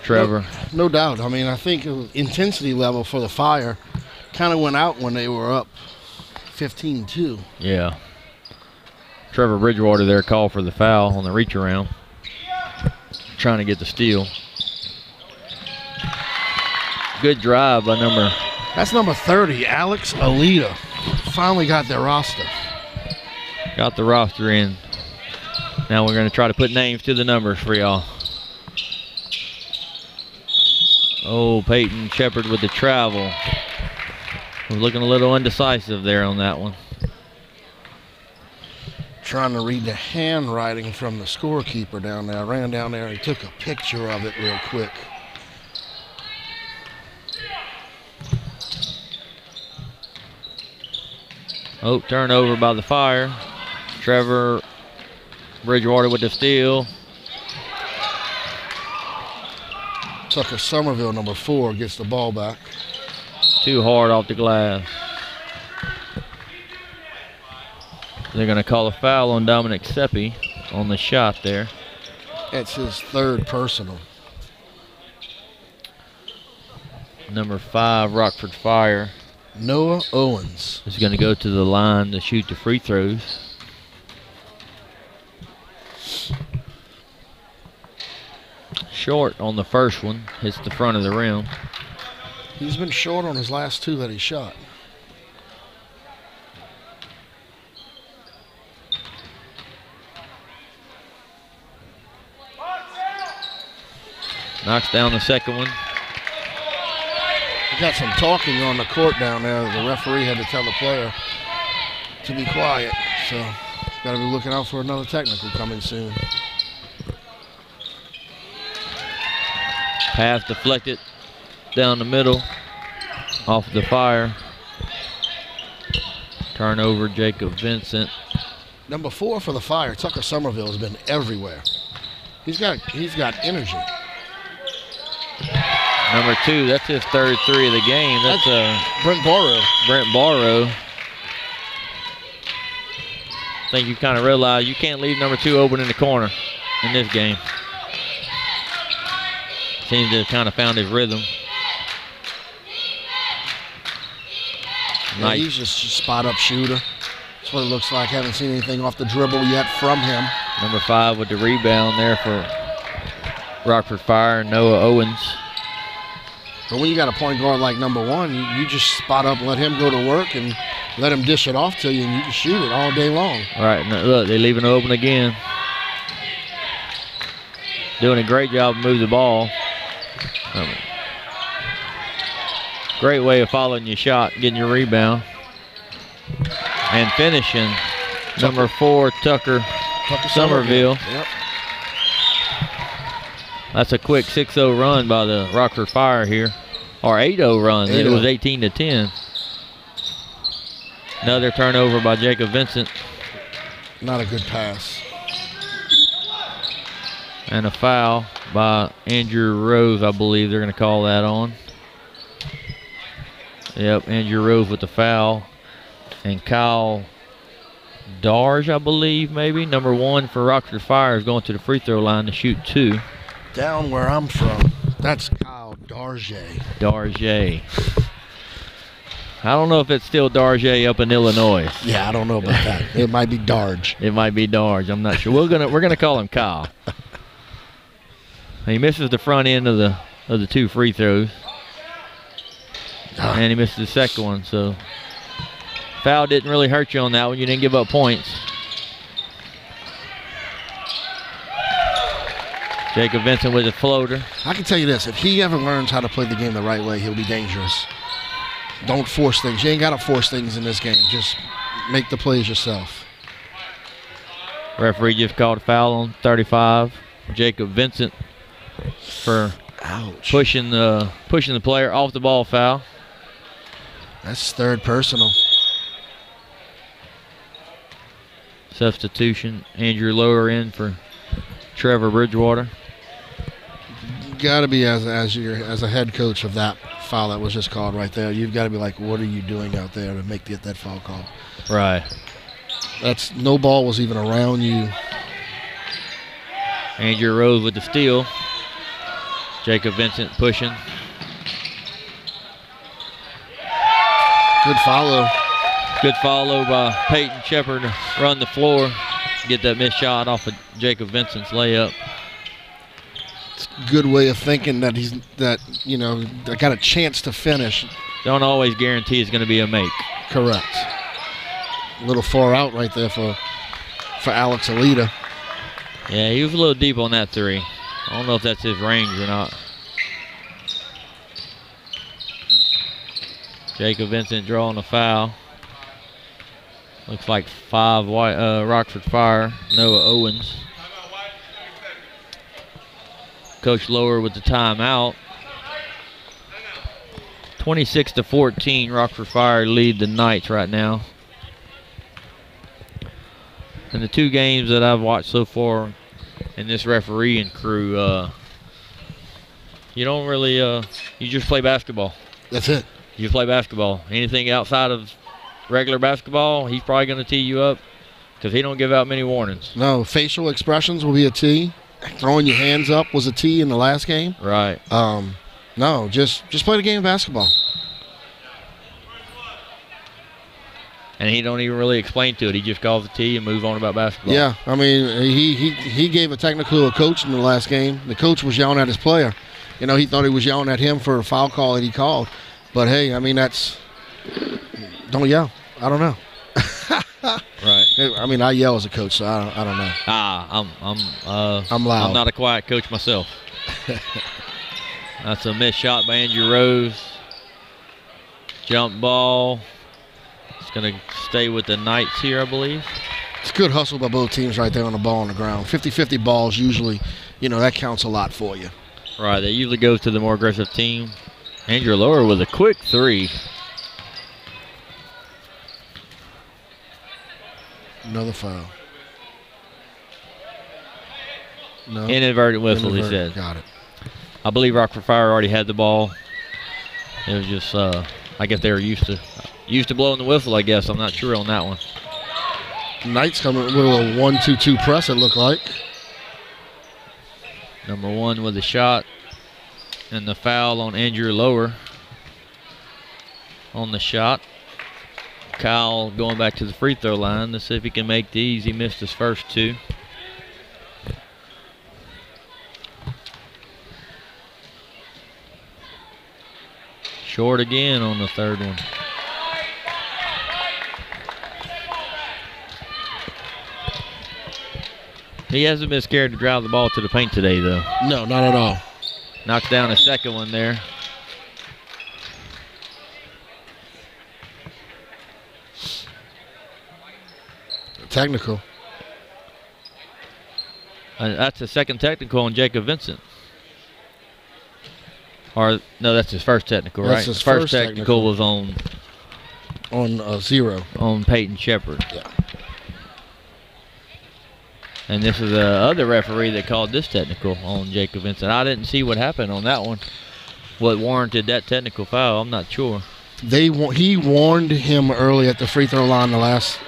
Speaker 1: Trevor.
Speaker 2: No doubt. I mean, I think intensity level for the Fire kind of went out when they were up 15-2.
Speaker 1: Yeah. Trevor Bridgewater there called for the foul on the reach around. Trying to get the steal. Good drive by
Speaker 2: That's number 30, Alex Alita. Finally got their roster.
Speaker 1: Got the roster in. Now we're going to try to put names to the numbers for y'all. Oh, Peyton Shepard with the travel. Was looking a little undecisive there on that one.
Speaker 2: Trying to read the handwriting from the scorekeeper down there. I ran down there and took a picture of it real quick.
Speaker 1: Oh, turnover by the Fire. Trevor Bridgewater with the steal.
Speaker 2: Tucker Somerville, number 4, gets the ball back.
Speaker 1: Too hard off the glass. They're going to call a foul on Dominic Seppi on the shot there.
Speaker 2: That's his 3rd personal.
Speaker 1: Number 5, Rockford Fire.
Speaker 2: Noah Owens
Speaker 1: is going to go to the line to shoot the free throws. Short on the first one, hits the front of the rim.
Speaker 2: He's been short on his last 2 that he shot.
Speaker 1: Knocks down the second one.
Speaker 2: We got some talking on the court down there. The referee had to tell the player to be quiet. So, got to be looking out for another technical coming soon.
Speaker 1: Pass deflected down the middle off the Fire. Turnover, Jacob Vincent.
Speaker 2: Number 4 for the Fire, Tucker Somerville, has been everywhere. He's got energy.
Speaker 1: Number 2, that's his 3rd 3 of the game. That's
Speaker 2: Brent Barrow.
Speaker 1: Brent Barrow. I think you kind of realize you can't leave number 2 open in the corner in this game. Seems to have kind of found his rhythm.
Speaker 2: Yeah, he's just a spot-up shooter. That's what it looks like. Haven't seen anything off the dribble yet from him.
Speaker 1: Number 5 with the rebound there for Rockford Fire, Noah Owens.
Speaker 2: But when you got a point guard like number 1, you just spot up, let him go to work, and let him dish it off to you, and you can shoot it all day long.
Speaker 1: All right, now look, they're leaving it open again. Doing a great job of moving the ball. Great way of following your shot, getting your rebound. And finishing, number 4, Tucker Somerville.
Speaker 2: Yep.
Speaker 1: That's a quick 6-0 run by the Rockford Fire here. Or 8-0 run.
Speaker 2: 8-0.
Speaker 1: It was 18-10. Another turnover by Jacob Vincent.
Speaker 2: Not a good pass.
Speaker 1: And a foul by Andrew Rose, I believe they're going to call that on. Yep, Andrew Rose with the foul. And Kyle Darge, I believe, maybe. Number 1 for Rockford Fire is going to the free throw line to shoot 2.
Speaker 2: Down where I'm from, that's Kyle Darge.
Speaker 1: Darge. I don't know if it's still Darge up in Illinois.
Speaker 2: Yeah, I don't know about that. It might be Darge.
Speaker 1: It might be Darge. I'm not sure. We're gonna call him Kyle. He misses the front end of the 2 free throws, and he misses the second one. So foul didn't really hurt you on that one. You didn't give up points. Jacob Vincent with a floater.
Speaker 2: I can tell you this, if he ever learns how to play the game the right way, he'll be dangerous. Don't force things. You ain't got to force things in this game. Just make the plays yourself.
Speaker 1: Referee just called a foul on 35. Jacob Vincent for pushing the player off the ball foul.
Speaker 2: That's third personal.
Speaker 1: Substitution. Andrew Lower in for Trevor Bridgewater.
Speaker 2: Got to be as a head coach of that foul that was just called right there. You've got to be like, what are you doing out there to get that foul call?
Speaker 1: Right.
Speaker 2: That's no ball was even around you.
Speaker 1: Andrew Rose with the steal. Jacob Vincent pushing.
Speaker 2: Good follow.
Speaker 1: Good follow by Peyton Shepard to run the floor. Get that missed shot off of Jacob Vincent's layup.
Speaker 2: It's a good way of thinking that I got a chance to finish.
Speaker 1: Don't always guarantee it's going to be a make.
Speaker 2: Correct. A little far out right there for Alex Alita.
Speaker 1: Yeah, he was a little deep on that three. I don't know if that's his range or not. Jacob Vincent drawing a foul. Looks like 5 Rockford Fire. Noah Owens. Coach Lower with the timeout. 26-14. Rockford Fire lead the Knights right now. In the 2 games that I've watched so far in this refereeing crew, you don't really, you just play basketball.
Speaker 2: That's it.
Speaker 1: You play basketball. Anything outside of regular basketball, he's probably going to tee you up because he don't give out many warnings.
Speaker 2: No, facial expressions will be a T. Throwing your hands up was a T in the last game.
Speaker 1: Right.
Speaker 2: No, just play the game of basketball.
Speaker 1: And he don't even really explain to it. He just calls the T and moves on about basketball.
Speaker 2: Yeah, I mean, he gave a technical to a coach in the last game. The coach was yelling at his player. You know, he thought he was yelling at him for a foul call that he called. But, hey, I mean, don't yell. I don't know.
Speaker 1: Right.
Speaker 2: I mean, I yell as a coach, so I don't know.
Speaker 1: I'm
Speaker 2: loud.
Speaker 1: I'm not a quiet coach myself. That's a missed shot by Andrew Rose. Jump ball. It's going to stay with the Knights here, I believe.
Speaker 2: It's good hustle by both teams right there on the ball on the ground. 50-50 balls usually, that counts a lot for you.
Speaker 1: Right, that usually goes to the more aggressive team. Andrew Lower with a quick 3.
Speaker 2: Another foul. No.
Speaker 1: Inadvertent whistle, he said.
Speaker 2: Got it.
Speaker 1: I believe Rockford Fire already had the ball. It was just, I guess they were used to blowing the whistle, I guess. I'm not sure on that one.
Speaker 2: Knights coming with a 1-2-2 press, it looked like.
Speaker 1: Number 1 with the shot. And the foul on Andrew Lower on the shot. Kyle going back to the free throw line to see if he can make these. He missed his first 2. Short again on the third one. He hasn't been scared to drive the ball to the paint today, though.
Speaker 2: No, not at all.
Speaker 1: Knocks down a second one there.
Speaker 2: Technical.
Speaker 1: That's the second technical on Jacob Vincent. Or, no, that's his first technical, right?
Speaker 2: His
Speaker 1: first technical was on
Speaker 2: 0.
Speaker 1: On Peyton Shepard.
Speaker 2: Yeah.
Speaker 1: And this is the other referee that called this technical on Jacob Vincent. I didn't see what happened on that one. What warranted that technical foul, I'm not sure.
Speaker 2: He warned him early at the free throw line the last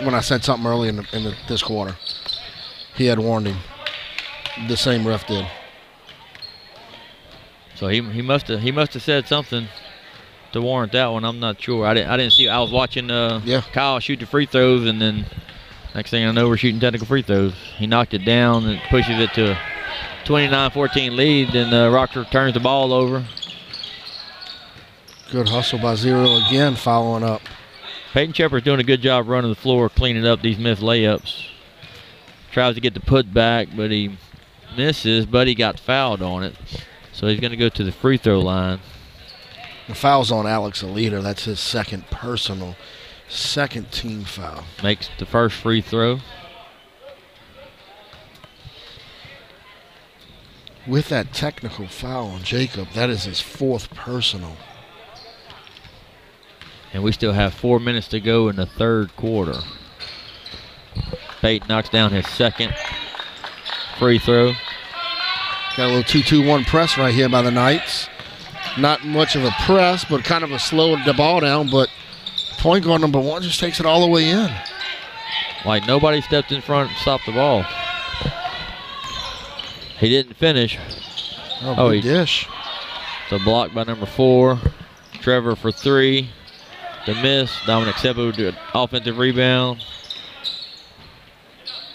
Speaker 2: when I said something early in this quarter. He had warned him. The same ref did.
Speaker 1: So he must have said something to warrant that one. I'm not sure. I didn't see. I was watching Kyle shoot the free throws, and then next thing I know, we're shooting technical free throws. He knocked it down and pushes it to a 29-14 lead. Then Rockford turns the ball over.
Speaker 2: Good hustle by Zero again, following up.
Speaker 1: Peyton Shepard's doing a good job running the floor, cleaning up these missed layups. Tries to get the put back, but he misses, but he got fouled on it. So he's going to go to the free throw line.
Speaker 2: The foul's on Alex Alita. That's his second personal, second team foul.
Speaker 1: Makes the first free throw.
Speaker 2: With that technical foul on Jacob, that is his fourth personal.
Speaker 1: And we still have 4 minutes to go in the third quarter. Pate knocks down his second free throw.
Speaker 2: Got a little 2-2-1 press right here by the Knights. Not much of a press, but kind of a slow the ball down. But point guard number 1 just takes it all the way in.
Speaker 1: Like nobody stepped in front and stopped the ball. He didn't finish.
Speaker 2: Oh, good dish.
Speaker 1: It's a block by number 4. Trevor for 3. The miss. Dominic Seppo with an offensive rebound.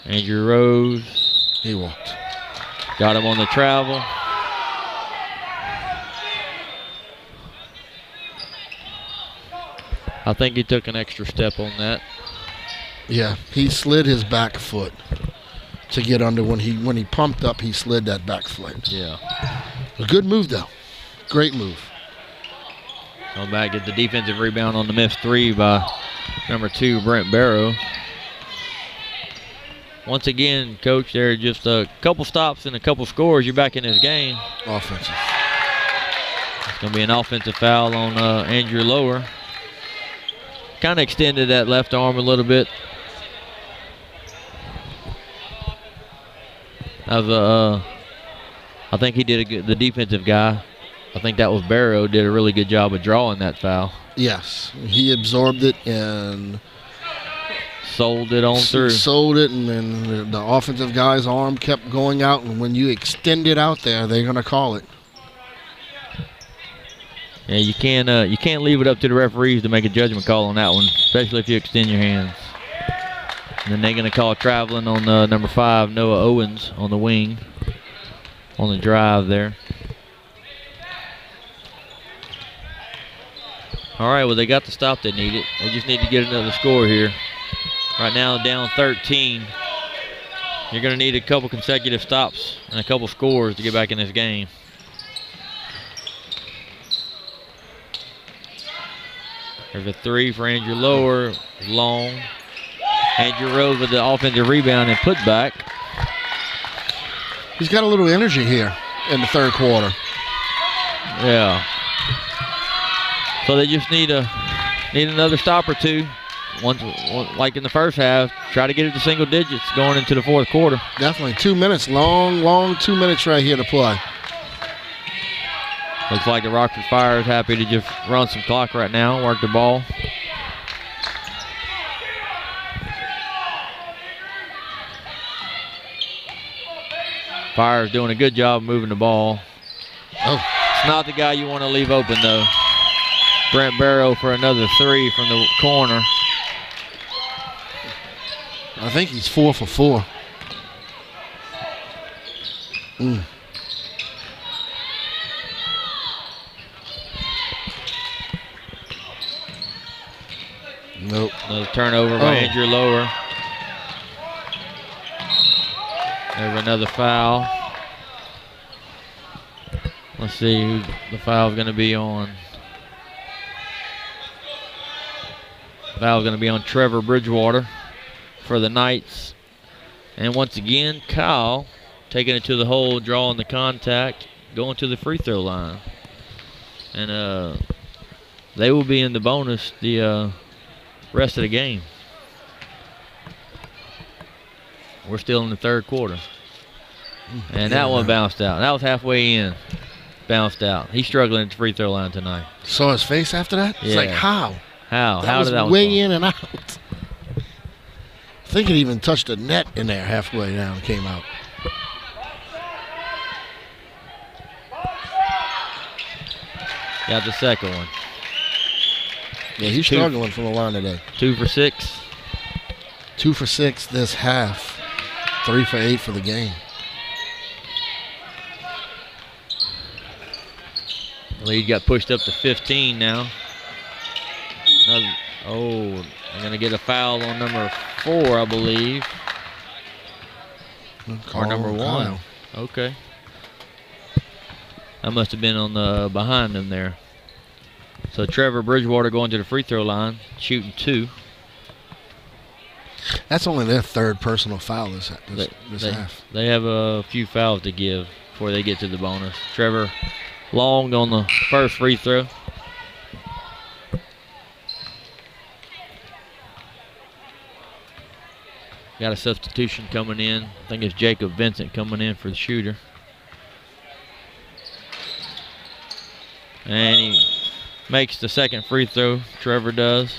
Speaker 1: Andrew Rose.
Speaker 2: He walked.
Speaker 1: Got him on the travel. I think he took an extra step on that.
Speaker 2: Yeah, he slid his back foot to get under. When he pumped up, he slid that back foot.
Speaker 1: Yeah.
Speaker 2: A good move, though. Great move.
Speaker 1: Go back, get the defensive rebound on the missed 3 by number 2, Brent Barrow. Once again, Coach, there are just a couple stops and a couple scores. You're back in this game.
Speaker 2: Offensive.
Speaker 1: It's going to be an offensive foul on Andrew Lower. Kind of extended that left arm a little bit. That was I think he did the defensive guy. I think that was Barrow, did a really good job of drawing that foul.
Speaker 2: Yes, he absorbed it and
Speaker 1: sold it on through.
Speaker 2: Sold it, and then the offensive guy's arm kept going out, and when you extend it out there, they're going to call it.
Speaker 1: Yeah, you can't leave it up to the referees to make a judgment call on that one, especially if you extend your hands. And then they're going to call traveling on number 5, Noah Owens, on the wing, on the drive there. All right, well, they got the stop they needed. They just need to get another score here. Right now, down 13. You're going to need a couple consecutive stops and a couple scores to get back in this game. There's a 3 for Andrew Lower, long. Andrew Rose with the offensive rebound and put back.
Speaker 2: He's got a little energy here in the third quarter.
Speaker 1: Yeah. So they just need another stop or two. One, like in the first half, try to get it to single digits going into the fourth quarter.
Speaker 2: Definitely 2 minutes, long 2 minutes right here to play.
Speaker 1: Looks like the Rockford Fire is happy to just run some clock right now, work the ball. Fire's doing a good job moving the ball.
Speaker 2: Oh.
Speaker 1: It's not the guy you want to leave open, though. Brent Barrow for another 3 from the corner.
Speaker 2: I think he's 4 for 4. Nope.
Speaker 1: Another turnover by Andrew Lower. There's another foul. Let's see who the foul's going to be on. Foul's going to be on Trevor Bridgewater for the Knights. And once again, Kyle taking it to the hole, drawing the contact, going to the free throw line. And they will be in the bonus the rest of the game. We're still in the third quarter. And that one bounced out. That was halfway in. Bounced out. He's struggling at the free throw line tonight.
Speaker 2: Saw his face after that?
Speaker 1: Yeah.
Speaker 2: It's like, how?
Speaker 1: How
Speaker 2: was
Speaker 1: did that
Speaker 2: way
Speaker 1: one fall?
Speaker 2: in and out. I think it even touched the net in there halfway down and came out.
Speaker 1: Got the second one.
Speaker 2: Yeah, he's struggling from the line today.
Speaker 1: 2 for 6.
Speaker 2: 2 for 6 this half. 3 for 8 for the game.
Speaker 1: Lead got pushed up to 15 now. They're going to get a foul on number 4, I believe. Or number 1. Okay. That must have been on the behind them there. So Trevor Bridgewater going to the free throw line, shooting 2.
Speaker 2: That's only their 3rd personal foul this half.
Speaker 1: They have a few fouls to give before they get to the bonus. Trevor longed on the first free throw. Got a substitution coming in. I think it's Jacob Vincent coming in for the shooter. And he makes the second free throw. Trevor does.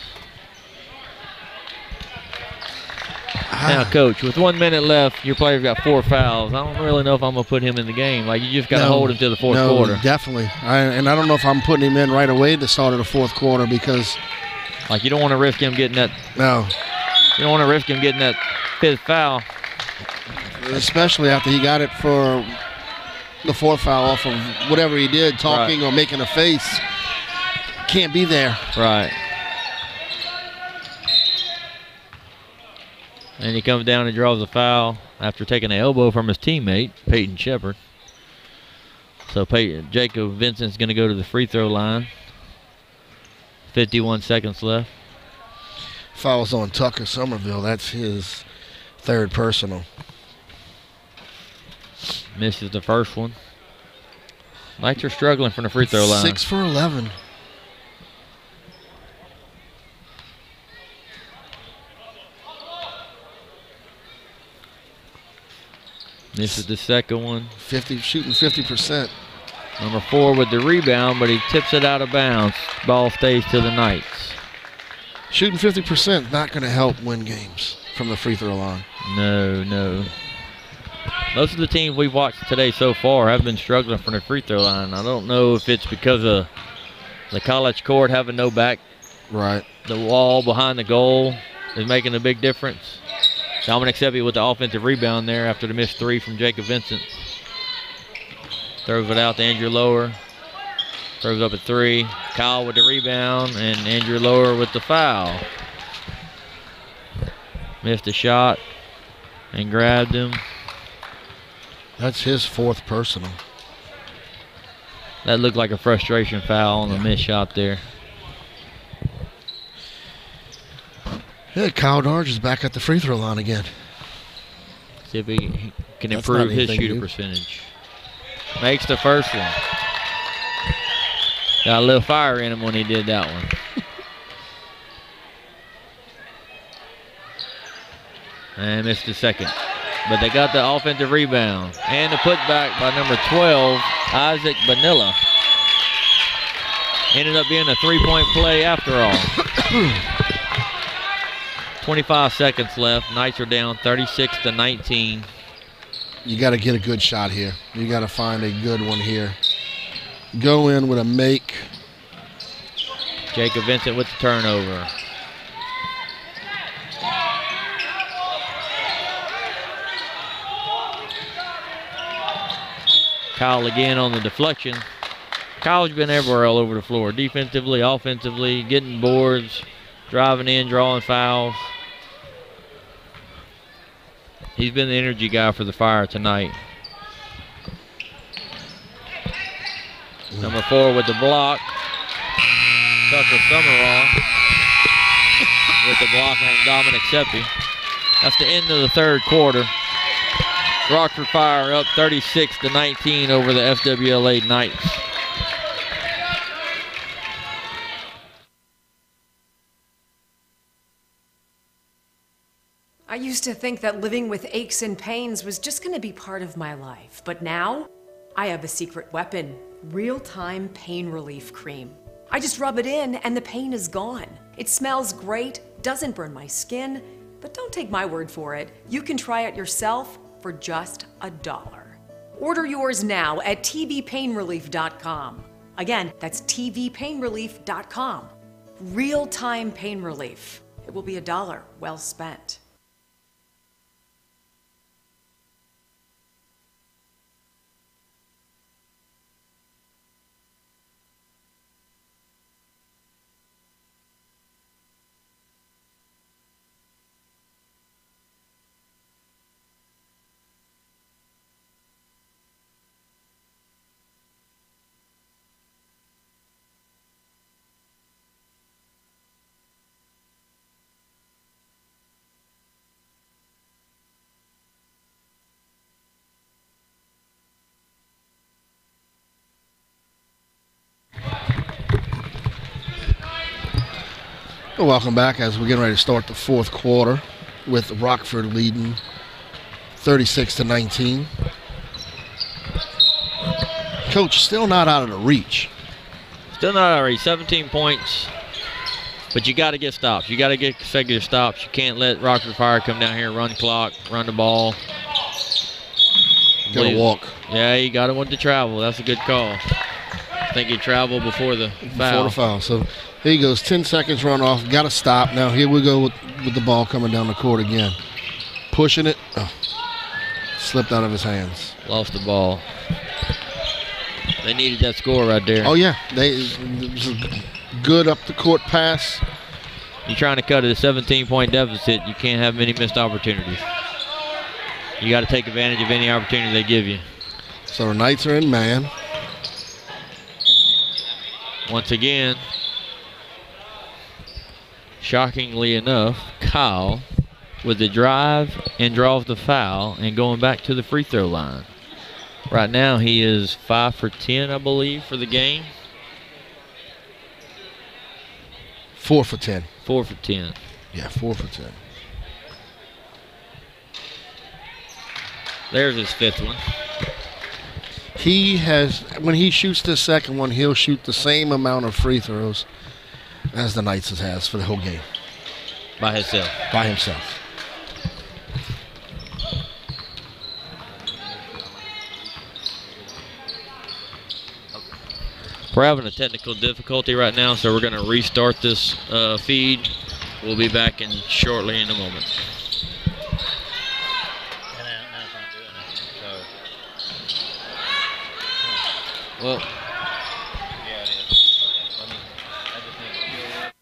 Speaker 1: Now, Coach, with 1 minute left, your player's got 4 fouls. I don't really know if I'm going to put him in the game. Like, you just got to hold him to the fourth quarter.
Speaker 2: Definitely. And I don't know if I'm putting him in right away at the start of the fourth quarter because...
Speaker 1: Like, you don't want to risk him getting that...
Speaker 2: No.
Speaker 1: You don't want to risk him getting that 5th foul.
Speaker 2: Especially after he got it for the 4th foul off of whatever he did, talking or making a face. Can't be there.
Speaker 1: Right. And he comes down and draws a foul after taking an elbow from his teammate, Peyton Shepard. So Jacob Vincent's going to go to the free throw line. 51 seconds left.
Speaker 2: Fouls on Tucker Somerville. That's his 3rd personal.
Speaker 1: Misses the first one. Knights are struggling from the free throw line.
Speaker 2: 6 for 11.
Speaker 1: Misses the second one.
Speaker 2: Shooting 50%.
Speaker 1: Number 4 with the rebound, but he tips it out of bounds. Ball stays to the Knights.
Speaker 2: Shooting 50% not going to help win games from the free throw line.
Speaker 1: No. Most of the teams we've watched today so far have been struggling from the free throw line. I don't know if it's because of the college court having no back.
Speaker 2: Right.
Speaker 1: The wall behind the goal is making a big difference. Dominic Seppi with the offensive rebound there after the missed 3 from Jacob Vincent. Throws it out to Andrew Lower. Throws up a 3. Kyle with the rebound, and Andrew Lower with the foul. Missed a shot and grabbed him.
Speaker 2: That's his 4th personal.
Speaker 1: That looked like a frustration foul on the missed shot there.
Speaker 2: Yeah, Kyle Darge is back at the free throw line again.
Speaker 1: See if he can improve his shooter percentage. Makes the first one. Got a little fire in him when he did that one. And missed the second. But they got the offensive rebound. And the putback by number 12, Isaac Vanilla. Ended up being a 3-point play after all. 25 seconds left. Knights are down 36-19.
Speaker 2: You got to get a good shot here. You got to find a good one here. Go in with a make.
Speaker 1: Jacob Vincent with the turnover. Kyle again on the deflection. Kyle's been everywhere all over the floor. Defensively, offensively, getting boards, driving in, drawing fouls. He's been the energy guy for the Fire tonight. Number 4 with the block. Tucker Summerall with the block on Dominic Seppi. That's the end of the 3rd quarter. Rockford Fire up 36-19 over the SWLA Knights.
Speaker 5: I used to think that living with aches and pains was just going to be part of my life, but now I have a secret weapon, real-time pain relief cream. I just rub it in and the pain is gone. It smells great, doesn't burn my skin, but don't take my word for it. You can try it yourself for just $1. Order yours now at tvpainrelief.com. Again, that's tvpainrelief.com. Real-time pain relief. It will be $1 well spent.
Speaker 2: Well, welcome back as we're getting ready to start the fourth quarter with Rockford leading 36-19. Coach, still not out of the reach.
Speaker 1: Still not out of reach. 17 points. But you got to get stops. You got to get consecutive stops. You can't let Rockford Fire come down here, run clock, run the ball.
Speaker 2: Got to walk.
Speaker 1: Yeah, you got to want to travel. That's a good call. I think he traveled before the foul.
Speaker 2: Before the foul. So here he goes. 10 seconds run off. Got to stop. Now here we go with the ball coming down the court again. Pushing it. Oh, slipped out of his hands.
Speaker 1: Lost the ball. They needed that score right there.
Speaker 2: Oh, yeah. It was a good up the court pass.
Speaker 1: You're trying to cut a 17-point deficit. You can't have many missed opportunities. You got to take advantage of any opportunity they give you.
Speaker 2: So the Knights are in man.
Speaker 1: Once again, shockingly enough, Kyle with the drive and draws the foul and going back to the free throw line. Right now he is 5 for 10, I believe, for the game.
Speaker 2: 4 for 10.
Speaker 1: 4 for 10.
Speaker 2: Yeah, 4 for 10.
Speaker 1: There's his fifth one.
Speaker 2: He has, when he shoots the second one, he'll shoot the same amount of free throws as the Knights has for the whole game.
Speaker 1: By himself.
Speaker 2: By himself.
Speaker 1: We're having a technical difficulty right now, so we're going to restart this feed. We'll be back in shortly in a moment. Well, yeah, it is. Okay. I just need to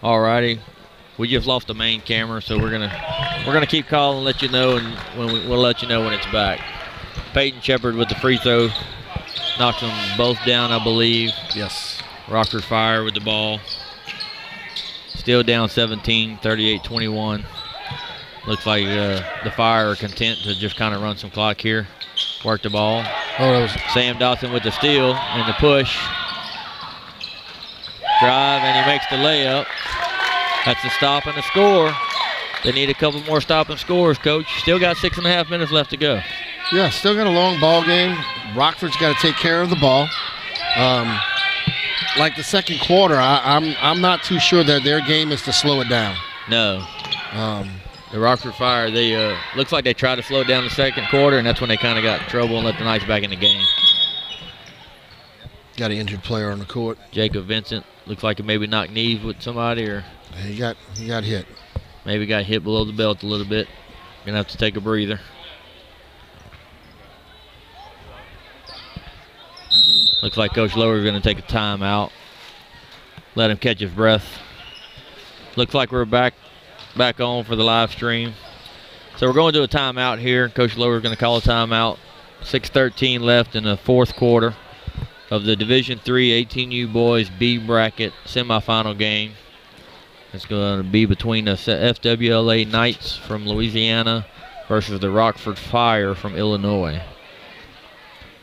Speaker 1: Alrighty, we just lost the main camera, so we're gonna keep calling and let you know, and we'll let you know when it's back. Peyton Shepard with the free throw, knocked them both down, I believe.
Speaker 2: Yes.
Speaker 1: Rockford Fire with the ball, still down 17, 38-21. Looks like the Fire are content to just kind of run some clock here, work the ball.
Speaker 2: Oh, that was
Speaker 1: Sam Dawson with the steal and the push. Drive, and he makes the layup. That's a stop and a score. They need a couple more stop and scores, Coach. Still got 6.5 minutes left to go.
Speaker 2: Yeah, still got a long ball game. Rockford's got to take care of the ball. Like the second quarter, I'm not too sure that their game is to slow it down.
Speaker 1: No. The Rockford Fire, they looks like they tried to slow it down the second quarter, and that's when they kind of got in trouble and let the Knights back in the game.
Speaker 2: Got an injured player on the court.
Speaker 1: Jacob Vincent looks like he maybe knocked knees with somebody, or
Speaker 2: he got hit.
Speaker 1: Maybe got hit below the belt a little bit. Gonna have to take a breather. Looks like Coach Lower's gonna take a timeout. Let him catch his breath. Looks like we're back on for the live stream. So we're going to a timeout here. Coach Lower's gonna call a timeout. 6:13 left in the fourth quarter of the Division III 18U boys B bracket semifinal game. It's going to be between the SWLA Knights from Louisiana versus the Rockford Fire from Illinois.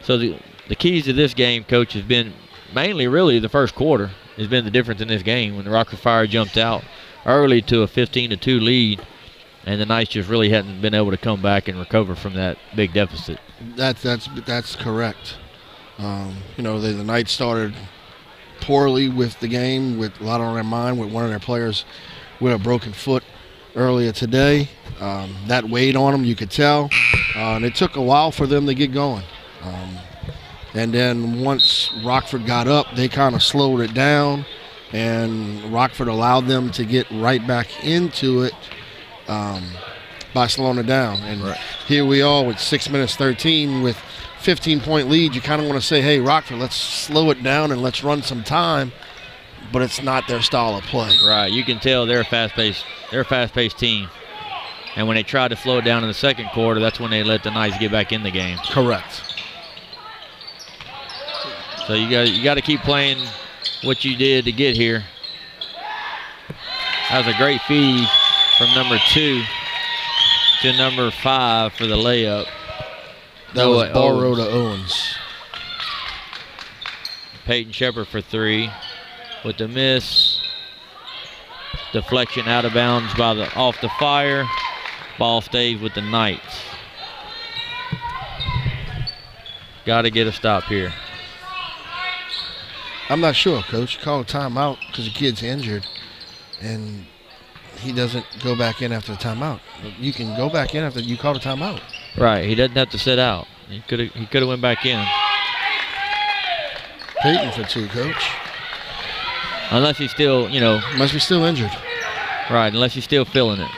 Speaker 1: So the keys to this game, Coach, has been mainly really the first quarter has been the difference in this game when the Rockford Fire jumped out early to a 15-2 lead, and the Knights just really hadn't been able to come back and recover from that big deficit.
Speaker 2: That's correct. You know, the Knights started poorly with the game, with a lot on their mind, with one of their players with a broken foot earlier today. That weighed on them, you could tell. And it took a while for them to get going. And then once Rockford got up, they kind of slowed it down, and Rockford allowed them to get right back into it by slowing it down. And here we are with 6 minutes 13 with 15-point lead. You kind of want to say, hey, Rockford, let's slow it down and let's run some time, but it's not their style of play.
Speaker 1: Right, you can tell they're a fast-paced team. And when they tried to slow it down in the second quarter, that's when they let the Knights get back in the game.
Speaker 2: Correct.
Speaker 1: So you got to keep playing what you did to get here. That was a great feed from number 2 to number 5 for the layup.
Speaker 2: That was Barrow to Owens.
Speaker 1: Peyton Shepard for 3 with the miss. Deflection out of bounds off the fire. Ball stays with the Knights. Got to get a stop here.
Speaker 2: I'm not sure, Coach. Call a timeout because the kid's injured, and he doesn't go back in after the timeout. You can go back in after you call a timeout.
Speaker 1: Right. He doesn't have to sit out. He could have went back in.
Speaker 2: Peyton for 2, Coach.
Speaker 1: Unless he's still,
Speaker 2: Must be still injured.
Speaker 1: Right, unless he's still feeling it.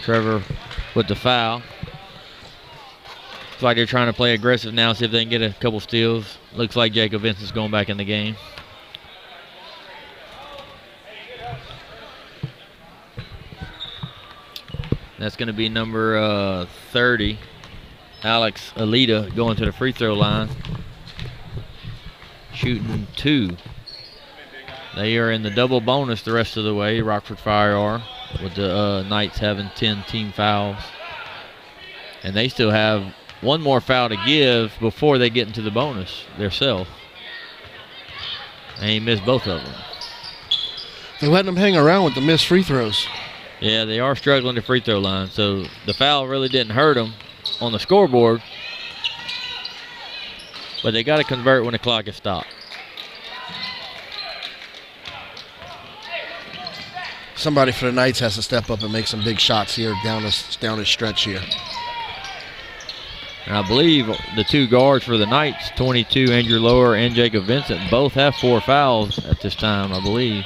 Speaker 1: Trevor with the foul. Looks like they're trying to play aggressive now, see if they can get a couple steals. Looks like Jacob Vincent's going back in the game. That's going to be number 30, Alex Alita, going to the free throw line. Shooting 2. They are in the double bonus the rest of the way, Rockford Fire are, with the Knights having 10 team fouls. And they still have one more foul to give before they get into the bonus themselves. And he missed both of them.
Speaker 2: They're letting them hang around with the missed free throws.
Speaker 1: Yeah, they are struggling the free throw line, so the foul really didn't hurt them on the scoreboard. But they got to convert when the clock is stopped.
Speaker 2: Somebody for the Knights has to step up and make some big shots here down the stretch here.
Speaker 1: And I believe the 2 guards for the Knights, 22, Andrew Lower and Jacob Vincent, both have 4 fouls at this time, I believe.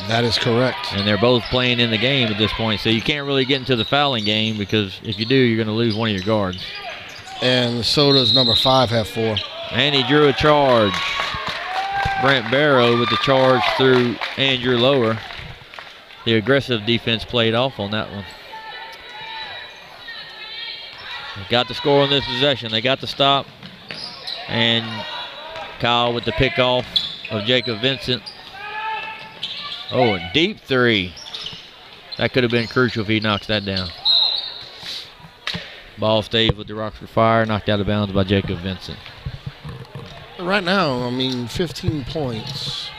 Speaker 2: That is correct.
Speaker 1: And they're both playing in the game at this point, so you can't really get into the fouling game because if you do, you're going to lose one of your guards.
Speaker 2: And so does number 5 have 4.
Speaker 1: And he drew a charge. Brent Barrow with the charge through Andrew Lower. The aggressive defense played off on that one. They got the score on this possession. They got the stop. And Kyle with the pick off of Jacob Vincent. Oh, a deep 3. That could have been crucial if he knocks that down. Ball stays with the Rockford Fire, knocked out of bounds by Jacob Vincent.
Speaker 2: Right now, 15 points.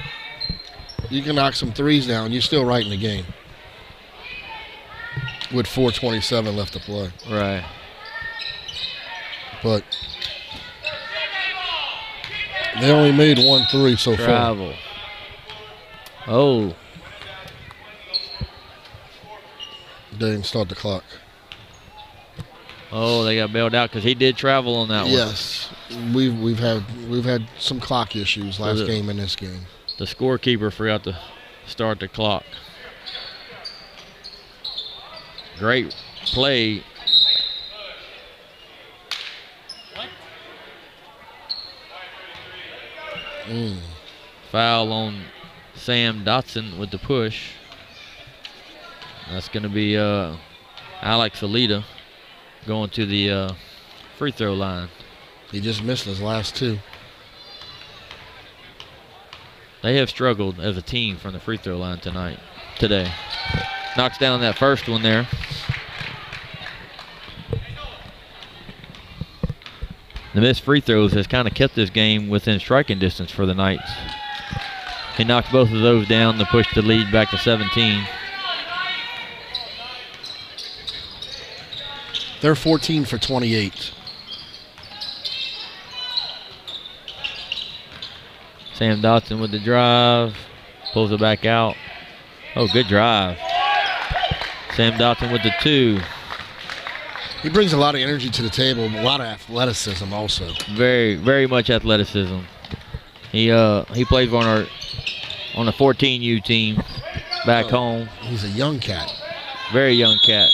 Speaker 2: You can knock some threes down. You're still right in the game. With 4:27 left to play.
Speaker 1: Right.
Speaker 2: But they only made 1 3 so far.
Speaker 1: Travel. Oh.
Speaker 2: They didn't start the clock.
Speaker 1: Oh, they got bailed out because he did travel on that one.
Speaker 2: Yes, we've had some clock issues last game and this game.
Speaker 1: The scorekeeper forgot to start the clock. Great play. Foul on Sam Dotson with the push. That's going to be Alex Alita going to the free throw line.
Speaker 2: He just missed his last 2.
Speaker 1: They have struggled as a team from the free throw line today. Knocks down that first one there. The missed free throws has kind of kept this game within striking distance for the Knights. He knocked both of those down to push the lead back to 17.
Speaker 2: They're 14 for 28.
Speaker 1: Sam Dotson with the drive. Pulls it back out. Oh, good drive. Sam Dotson with the 2.
Speaker 2: He brings a lot of energy to the table, a lot of athleticism also.
Speaker 1: Very, very much athleticism. He plays on the 14U team back home.
Speaker 2: He's a young cat.
Speaker 1: Very young cat.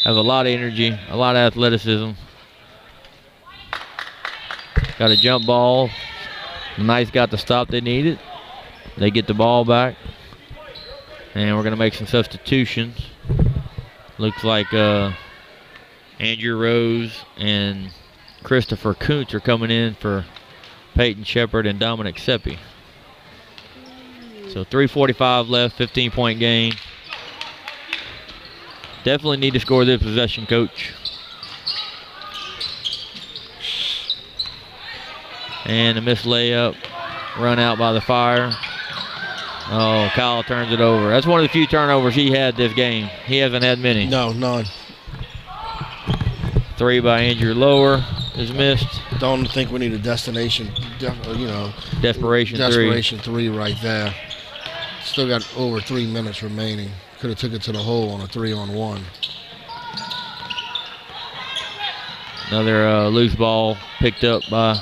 Speaker 1: Has a lot of energy, a lot of athleticism. Got a jump ball. The Knights got the stop they needed. They get the ball back. And we're going to make some substitutions. Looks like Andrew Rose and Christopher Kuntz are coming in for Peyton Shepard and Dominic Seppi. So 3:45 left, 15-point game. Definitely need to score this possession, coach. And a missed layup, run out by the Fire. Oh, Kyle turns it over. That's one of the few turnovers he had this game. He hasn't had many.
Speaker 2: No, none.
Speaker 1: 3 by Andrew Lower is missed.
Speaker 2: Don't think we need a destination,
Speaker 1: Desperation
Speaker 2: three right there. Still got over 3 minutes remaining. Could have took it to the hole on a 3-on-1.
Speaker 1: Another loose ball picked up by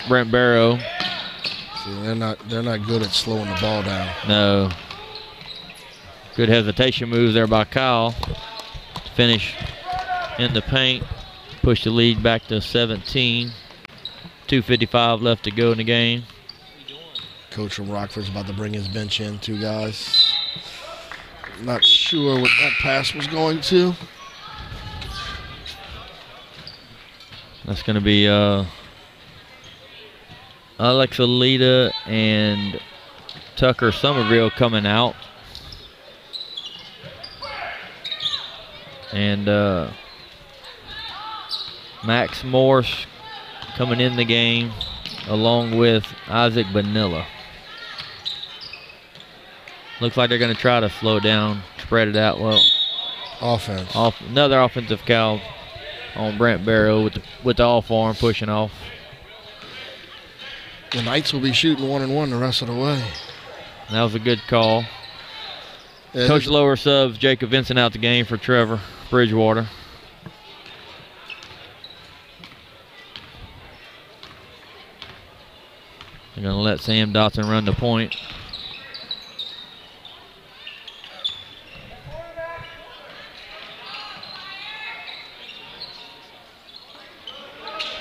Speaker 1: Brent Barrow.
Speaker 2: See, they're not good at slowing the ball down.
Speaker 1: No. Good hesitation moves there by Kyle. Finish in the paint. Push the lead back to 17. 2:55 left to go in the game.
Speaker 2: Coach from Rockford's about to bring his bench in. 2 guys. Not sure what that pass was going to.
Speaker 1: That's going to be Alex Alita and Tucker Somerville coming out. And Max Morse coming in the game along with Isaac Vanilla. Looks like they're going to try to slow it down, spread it out well.
Speaker 2: Offense.
Speaker 1: Another offensive foul on Brent Barrow with the off arm pushing off.
Speaker 2: The Knights will be shooting 1-and-1 the rest of the way.
Speaker 1: That was a good call.
Speaker 2: Yeah,
Speaker 1: Coach Lower subs Jacob Vincent out the game for Trevor Bridgewater. They're going to let Sam Dotson run the point.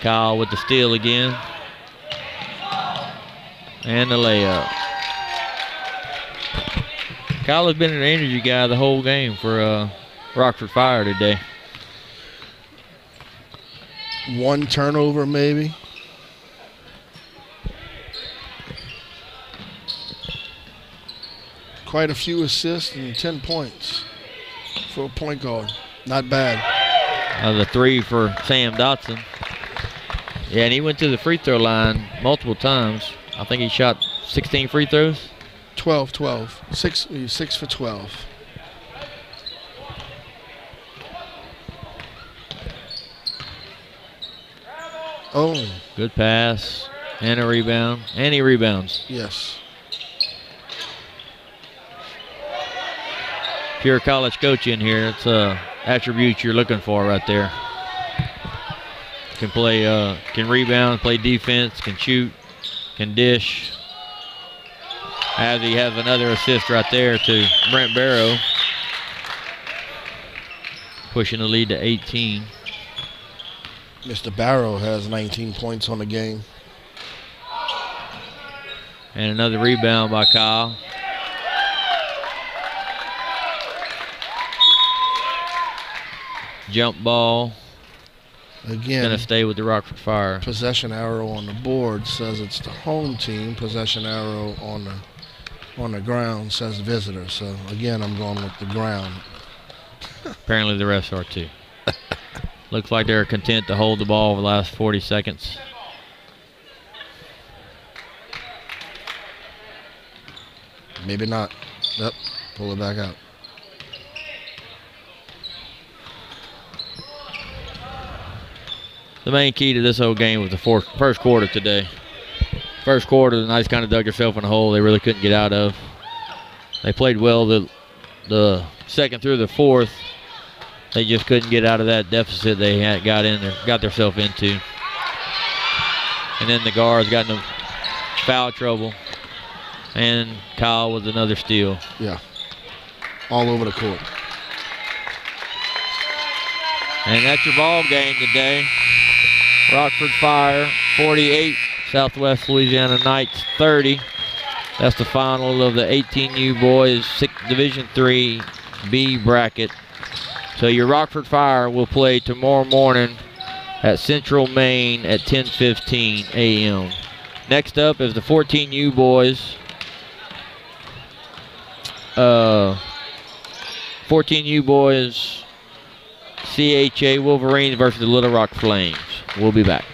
Speaker 1: Kyle with the steal again. And the layup. Kyle has been an energy guy the whole game for Rockford Fire today.
Speaker 2: 1 turnover maybe. Quite a few assists and 10 points for a point guard. Not bad.
Speaker 1: The 3 for Sam Dotson. Yeah, and he went to the free throw line multiple times. I think he shot 16 free throws.
Speaker 2: 12. 6 for 12. Oh.
Speaker 1: Good pass and a rebound. And he rebounds.
Speaker 2: Yes.
Speaker 1: Pure college coach in here. It's attributes you're looking for right there. Can play, can rebound, play defense, can shoot, can dish. As he has another assist right there to Brent Barrow. Pushing the lead to 18.
Speaker 2: Mr. Barrow has 19 points on the game.
Speaker 1: And another rebound by Kyle. Jump ball.
Speaker 2: Again,
Speaker 1: Gonna stay with the Rockford Fire.
Speaker 2: Possession arrow on the board says it's the home team. Possession arrow on the ground says visitor. So again, I'm going with the ground.
Speaker 1: Apparently the refs are too. Looks like they're content to hold the ball for the last 40 seconds.
Speaker 2: Maybe not. Yep, pull it back out.
Speaker 1: The main key to this whole game was the first quarter today. First quarter, the Knights kind of dug themselves in a hole they really couldn't get out of. They played well the second through the fourth. They just couldn't get out of that deficit they had got themselves into. And then the guards got into foul trouble. And Kyle with another steal.
Speaker 2: Yeah. All over the court.
Speaker 1: And that's your ball game today. Rockford Fire 48, Southwest Louisiana Knights 30. That's the final of the 18U boys Division III B bracket. So your Rockford Fire will play tomorrow morning at Central Maine at 10:15 a.m. Next up is the 14U boys. 14U boys CHA Wolverines versus the Little Rock Flames. We'll be back.